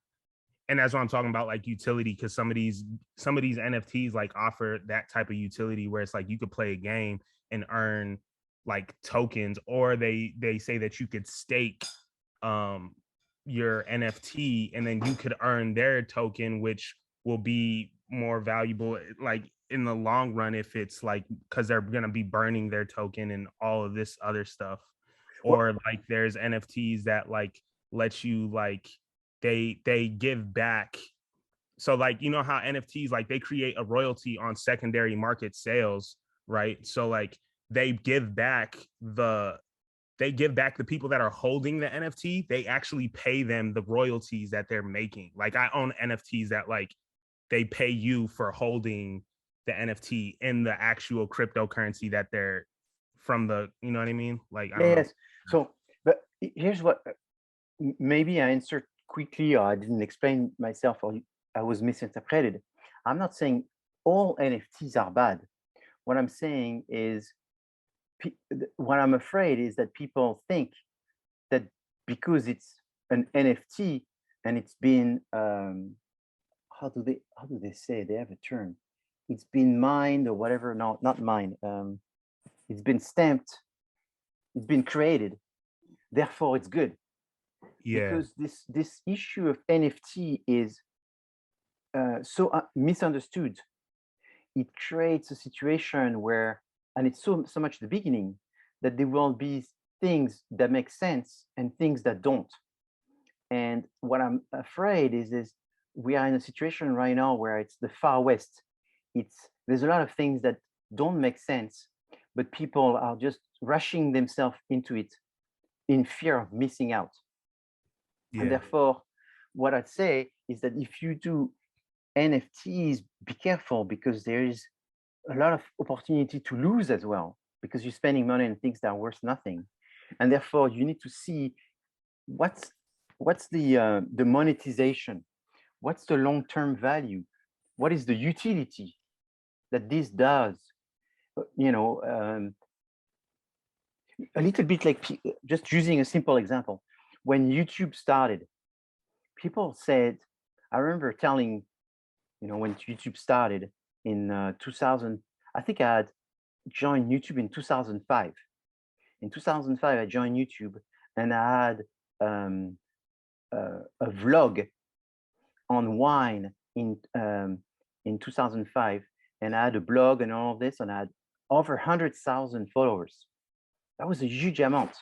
And that's what I'm talking about, like utility, because some of these NFTs like offer that type of utility where it's like you could play a game and earn like tokens, or they say that you could stake your NFT and then you could earn their token, which will be more valuable like in the long run if it's like because they're going to be burning their token and all of this other stuff. Or like there's NFTs that like let you like they give back. So like, you know how NFTs, like they create a royalty on secondary market sales, right? So like they give back the people that are holding the NFT, they actually pay them the royalties that they're making. Like I own NFTs that like they pay you for holding the NFT in the actual cryptocurrency that they're from the, you know what I mean? Like, I don't know. Yes. So, but here's what, maybe I answered quickly or I didn't explain myself or I was misinterpreted. I'm not saying all NFTs are bad. What I'm saying is, what I'm afraid is that people think that because it's an NFT and it's been, how do they say, they have a term, it's been mined or whatever. No, not mined. It's been stamped, it's been created, therefore it's good. Yeah. Because this issue of NFT is so misunderstood. It creates a situation where, and it's so much the beginning, that there will be things that make sense and things that don't. And what I'm afraid is we are in a situation right now where it's the far west. There's a lot of things that don't make sense, but people are just rushing themselves into it in fear of missing out. Yeah. And therefore, what I'd say is that if you do NFTs, be careful, because there is a lot of opportunity to lose as well, because you're spending money on things that are worth nothing. And therefore, you need to see what's the monetization, what's the long-term value, what is the utility that this does. A little bit like, just using a simple example, when YouTube started, people said, I remember telling, when YouTube started in 2000, I think I had joined YouTube in 2005. In 2005, I joined YouTube and I had a vlog on wine in 2005, and I had a blog and all of this, and I had over 100,000 followers. That was a huge amount,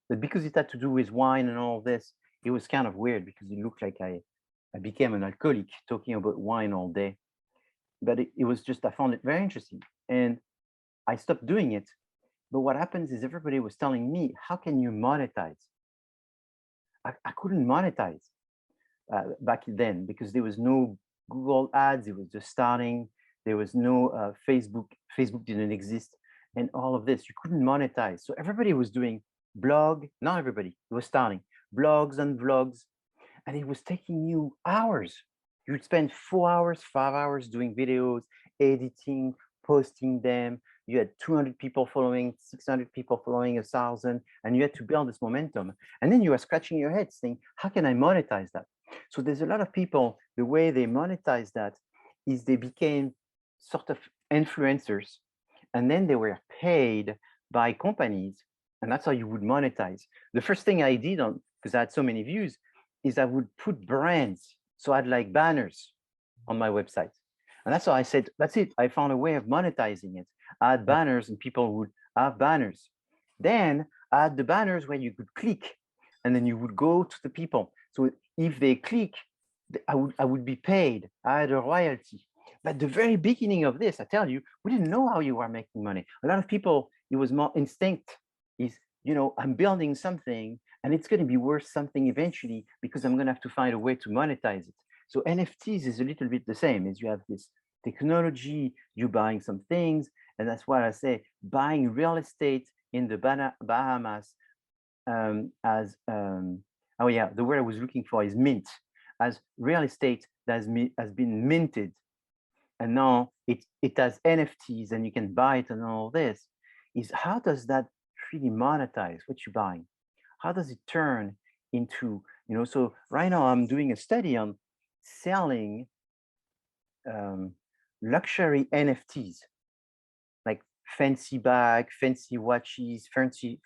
but because it had to do with wine and all of this, it was kind of weird because it looked like I became an alcoholic talking about wine all day. But it was just, I found it very interesting, and I stopped doing it. But what happens is everybody was telling me, how can you monetize? I couldn't monetize back then because there was no Google ads. It was just starting. There was no Facebook. Facebook didn't exist, and all of this. You couldn't monetize. So everybody was doing blog. Not everybody. It was starting blogs and vlogs, and it was taking you hours. You would spend 4 hours, 5 hours doing videos, editing, posting them. You had 200 people following, 600 people following, 1,000, and you had to build this momentum. And then you are scratching your head saying, how can I monetize that? So there's a lot of people, the way they monetize that is they became sort of influencers, and then they were paid by companies, and that's how you would monetize. The first thing I did, because I had so many views, is I would put brands. So I had like banners on my website. And that's how I said, that's it. I found a way of monetizing it. I had banners and people would have banners. Then I had the banners where you could click and then you would go to the people. So if they click, I would be paid. I had a royalty. But the very beginning of this, I tell you, we didn't know how you were making money. A lot of people, it was more instinct. Is, you know, I'm building something and it's going to be worth something eventually because I'm going to have to find a way to monetize it. So NFTs is a little bit the same. As you have this technology, you're buying some things, and that's why I say buying real estate in the Bahamas as oh yeah, the word I was looking for is mint, as real estate that has been minted, and now it has NFTs and you can buy it and all this. Is how does that really monetize what you're buying? How does it turn into, you know? So right now I'm doing a study on selling luxury NFTs, like fancy bag, fancy watches, fancy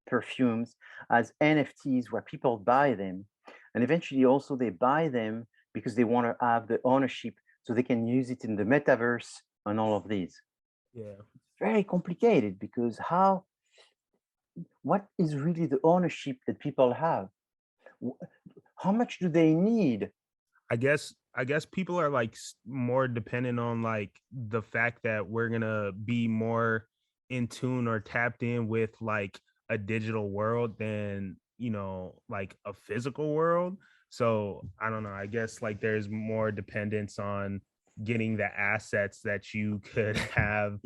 perfumes as NFTs where people buy them. And eventually also they buy them because they want to have the ownership so they can use it in the metaverse and all of these. Yeah. Very complicated because what is really the ownership that people have? How much do they need? I guess people are like more dependent on like the fact that we're gonna be more in tune or tapped in with like a digital world than, you know, like a physical world. So I don't know, I guess like there's more dependence on getting the assets that you could have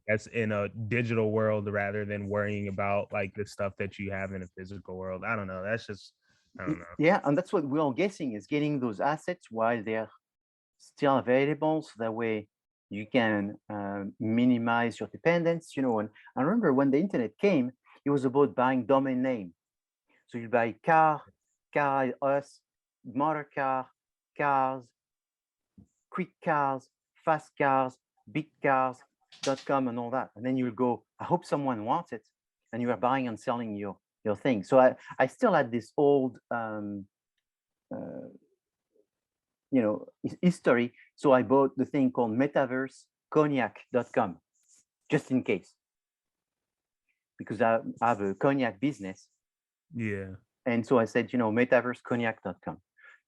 that's in a digital world rather than worrying about like the stuff that you have in a physical world. I don't know, that's just, I don't know. Yeah, and that's what we're all guessing, is getting those assets while they're still available, so that way you can minimize your dependence, you know. And I remember when the internet came, it was about buying domain name. So you buy car, us, motor car, cars, quick cars, fast cars, big cars.com and all that. And then you'll go, I hope someone wants it. And you are buying and selling your thing. So I still had this old, you know, history. So I bought the thing called metaversecognac.com, just in case, because I have a cognac business. Yeah. And so I said, you know, metaversecognac.com.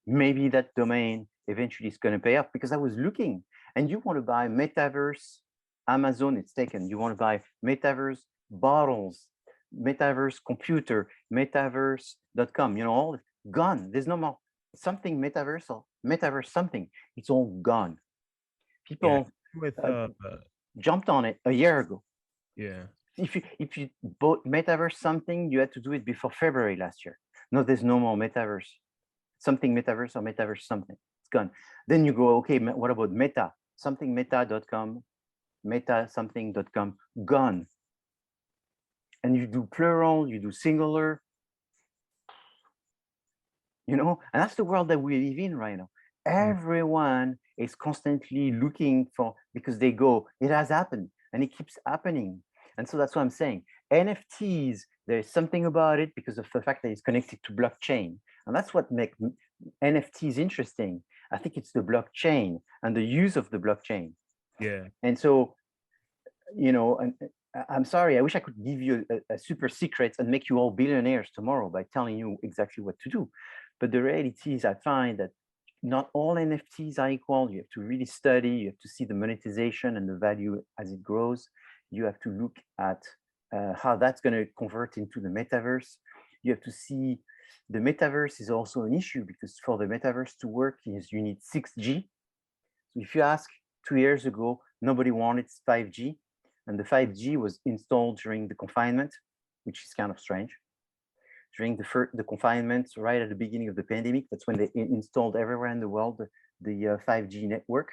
Maybe that domain eventually is going to pay off, because I was looking, and you want to buy metaverse, Amazon, it's taken. You want to buy metaverse bottles, metaverse computer, metaverse.com, you know, all gone. There's no more something metaversal, metaverse something. It's all gone. People jumped on it a year ago. Yeah. If you bought metaverse something, you had to do it before February last year. No, there's no more metaverse, something metaverse or metaverse something. It's gone. Then you go, okay, what about meta? Something meta.com, meta something.com, gone. And you do plural, you do singular, you know, and that's the world that we live in right now. Everyone is constantly looking for, because they go, it has happened, and it keeps happening. And so that's what I'm saying. NFTs, there's something about it because of the fact that it's connected to blockchain. And that's what makes NFTs interesting. I think it's the blockchain and the use of the blockchain. Yeah. And so, you know, and I'm sorry, I wish I could give you a super secret and make you all billionaires tomorrow by telling you exactly what to do. But the reality is, I find that not all NFTs are equal. You have to really study, you have to see the monetization and the value as it grows. You have to look at how that's going to convert into the metaverse. You have to see the metaverse is also an issue, because for the metaverse to work, you need 6G. So if you ask 2 years ago, nobody wanted 5G. And the 5G was installed during the confinement, which is kind of strange. During the confinement, right at the beginning of the pandemic, that's when they installed everywhere in the world the 5G network.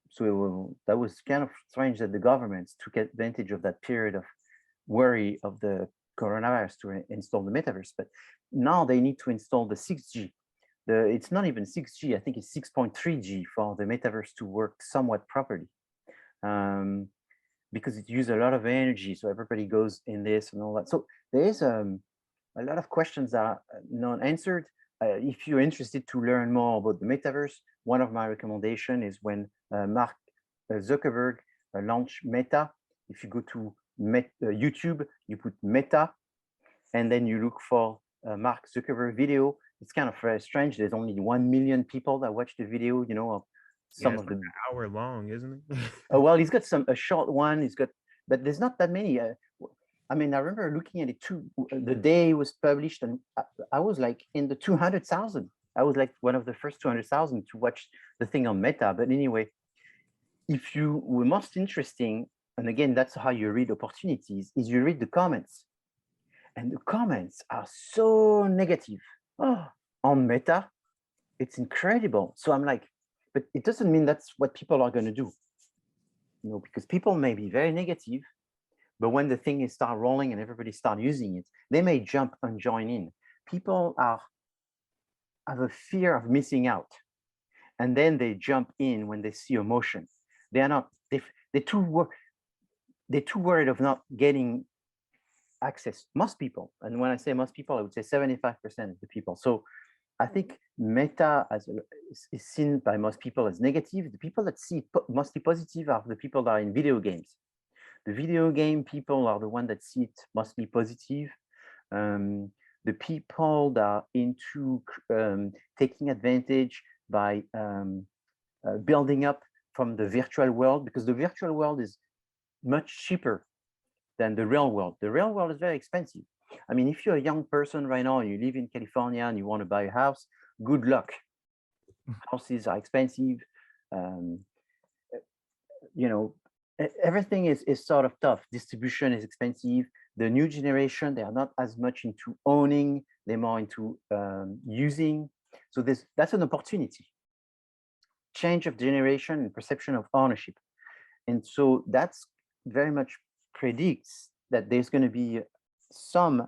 so that was kind of strange that the governments took advantage of that period of worry of the coronavirus to install the metaverse. But now they need to install the 6G. It's not even 6G, I think it's 6.3G for the metaverse to work somewhat properly. Because it uses a lot of energy, so everybody goes in this and all that. So there is a lot of questions that are not answered. If you're interested to learn more about the metaverse, one of my recommendations is when Mark Zuckerberg launched Meta. If you go to YouTube, you put Meta, and then you look for Mark Zuckerberg video. It's kind of very strange. There's only 1 million people that watch the video, you know, of some of like an hour long, isn't it? Well, he's got a short one. He's got, but there's not that many. I mean, I remember looking at it too. The day it was published, and I was like in the 200,000. I was like one of the first 200,000 to watch the thing on Meta. But anyway, if you were most interesting, and again, that's how you read opportunities, is you read the comments. And the comments are so negative. Oh, on Meta, it's incredible. So I'm like, but it doesn't mean that's what people are going to do. You know, because people may be very negative, but when the thing is start rolling and everybody start using it, they may jump and join in. People have a fear of missing out, and then they jump in when they see emotion. They are not. They're too worried of not getting access. Most people, and when I say most people, I would say 75% of the people. So I think Meta is seen by most people as negative. The people that see it mostly positive are the people that are in video games. The video game people are the ones that see it mostly positive. The people that are into taking advantage by building up from the virtual world, because the virtual world is much cheaper than the real world. The real world is very expensive. I mean, if you're a young person right now and you live in California and you want to buy a house, good luck. Houses are expensive. You know, everything is sort of tough. Distribution is expensive. The new generation, they are not as much into owning, they're more into using. So that's an opportunity. Change of generation and perception of ownership. And so that's very much predicts that there's going to be some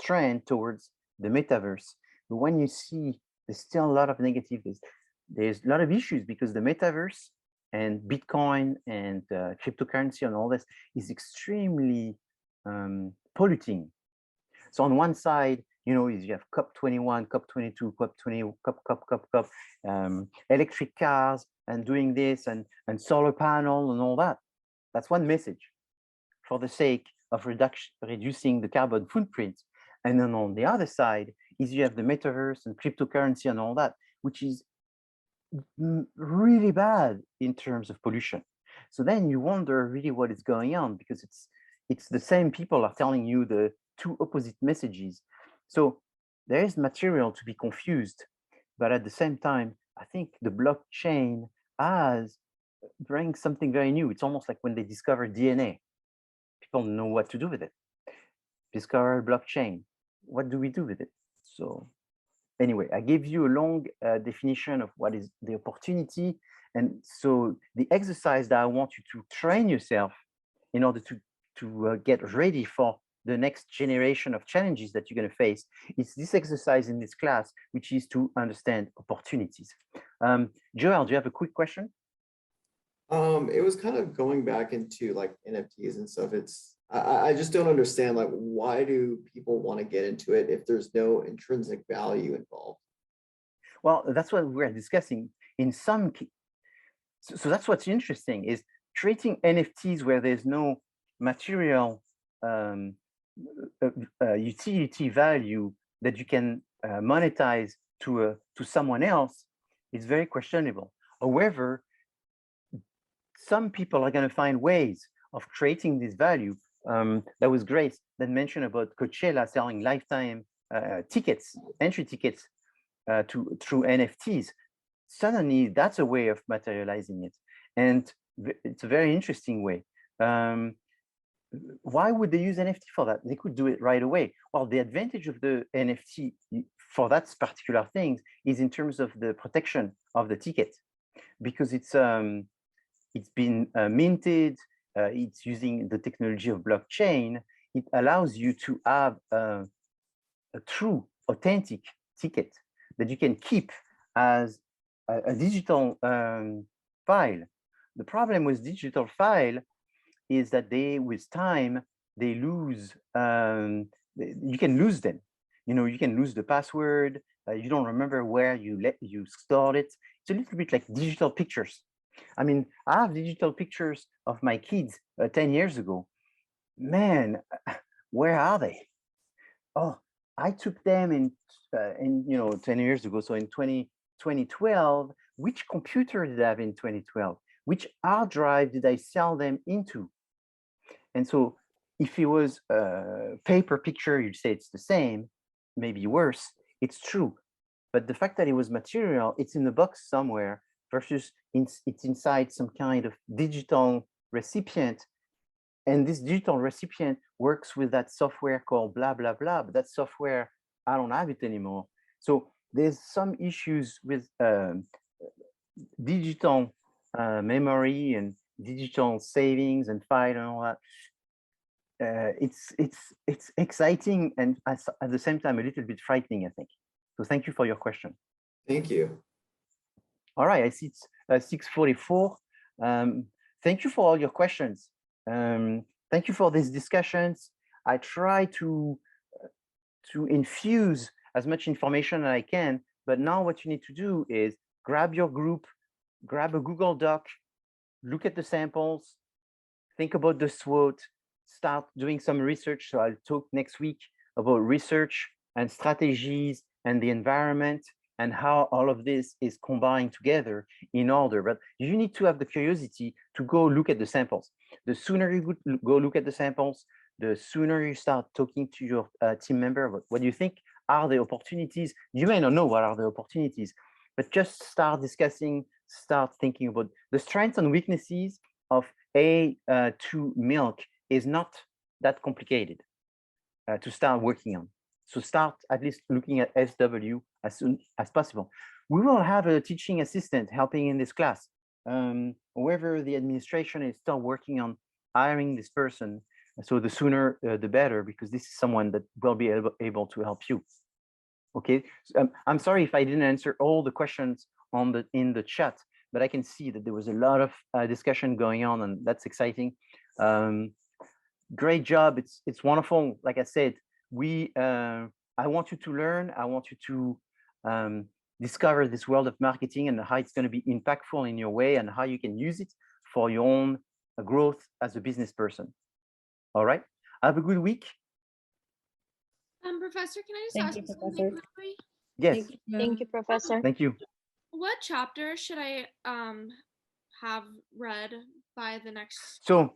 trend towards the metaverse. But when you see there's still a lot of negatives, there's a lot of issues because the metaverse and Bitcoin and cryptocurrency and all this is extremely polluting. So on one side, you know, you have COP21, COP22, COP20, COP, electric cars and doing this and solar panel and all that. That's one message for the sake of reducing the carbon footprint. And then on the other side is you have the metaverse and cryptocurrency and all that, which is really bad in terms of pollution. So then you wonder really what is going on, because it's the same people are telling you the two opposite messages. So there is material to be confused, but at the same time, I think the blockchain brings something very new. It's almost like when they discovered DNA. People know what to do with it. Discover blockchain. What do we do with it? So anyway, I gave you a long definition of what is the opportunity. And so the exercise that I want you to train yourself in order to get ready for the next generation of challenges that you're going to face is this exercise in this class, which is to understand opportunities. Joel, do you have a quick question? It was kind of going back into like NFTs and stuff. I just don't understand, like, why do people want to get into it if there's no intrinsic value involved? Well, that's what we're discussing. So that's what's interesting is creating NFTs where there's no material utility value that you can monetize to someone else is very questionable. However, some people are going to find ways of creating this value. That was great. That mentioned about Coachella selling lifetime tickets, entry tickets through NFTs. Suddenly, that's a way of materializing it, and it's a very interesting way. Why would they use NFT for that? They could do it right away. Well, the advantage of the NFT for that particular thing is in terms of the protection of the ticket. because it's been minted, it's using the technology of blockchain. It allows you to have a true, authentic ticket that you can keep as a digital file. The problem with digital file is that with time, they lose, you can lose them. You can lose the password. You don't remember where you stored it. It's a little bit like digital pictures. I mean, I have digital pictures of my kids 10 years ago. Man, where are they? Oh, I took them in 10 years ago. So in 2012, which computer did I have in 2012? Which hard drive did I sell them into? And so if it was a paper picture, you'd say it's the same, maybe worse. It's true. But the fact that it was material, it's in the box somewhere versus it's inside some kind of digital recipient. And this digital recipient works with that software called blah, blah, blah. But that software, I don't have it anymore. So there's some issues with digital memory and digital savings and file and all that. It's exciting and at the same time a little bit frightening, I think. So thank you for your question. Thank you. All right, I see it's 6:44. Thank you for all your questions. Thank you for these discussions. I try to infuse as much information as I can, but now what you need to do is grab your group, grab a Google Doc, look at the samples, think about the SWOT, start doing some research. So I'll talk next week about research and strategies and the environment and how all of this is combined together in order. But you need to have the curiosity to go look at the samples. The sooner you go look at the samples, the sooner you start talking to your team member about what you think are the opportunities. You may not know what are the opportunities, but just start discussing, start thinking about the strengths and weaknesses of A2 milk is not that complicated to start working on. So start at least looking at SW as soon as possible. We will have a teaching assistant helping in this class. However, the administration is still working on hiring this person. So the sooner, the better, because this is someone that will be able to help you. Okay, so, I'm sorry if I didn't answer all the questions in the chat, but I can see that there was a lot of discussion going on, and that's exciting. Great job. It's wonderful. Like I said, I want you to learn. I want you to discover this world of marketing and how it's going to be impactful in your way and how you can use it for your own growth as a business person. All right. Have a good week. Professor, can I just ask you something quickly? Yes. Thank you, Professor. Thank you. What chapter should I have read by the next? So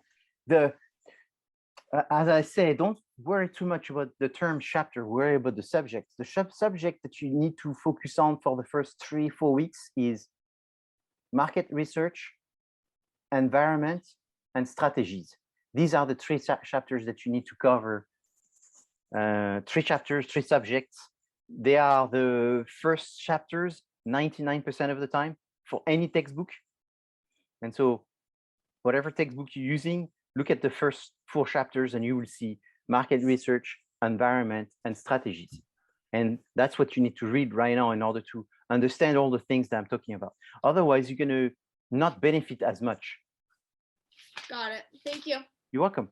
as I say, don't worry too much about the term chapter, worry about the subjects. The subject that you need to focus on for the first 3-4 weeks is market research, environment, and strategies. These are the 3 chapters that you need to cover. 3 chapters, 3 subjects. They are the first chapters 99% of the time for any textbook. And so whatever textbook you're using, look at the first 4 chapters and you will see market research, environment, and strategies. And that's what you need to read right now in order to understand all the things that I'm talking about. Otherwise, you're going to not benefit as much. Got it. Thank you. You're welcome.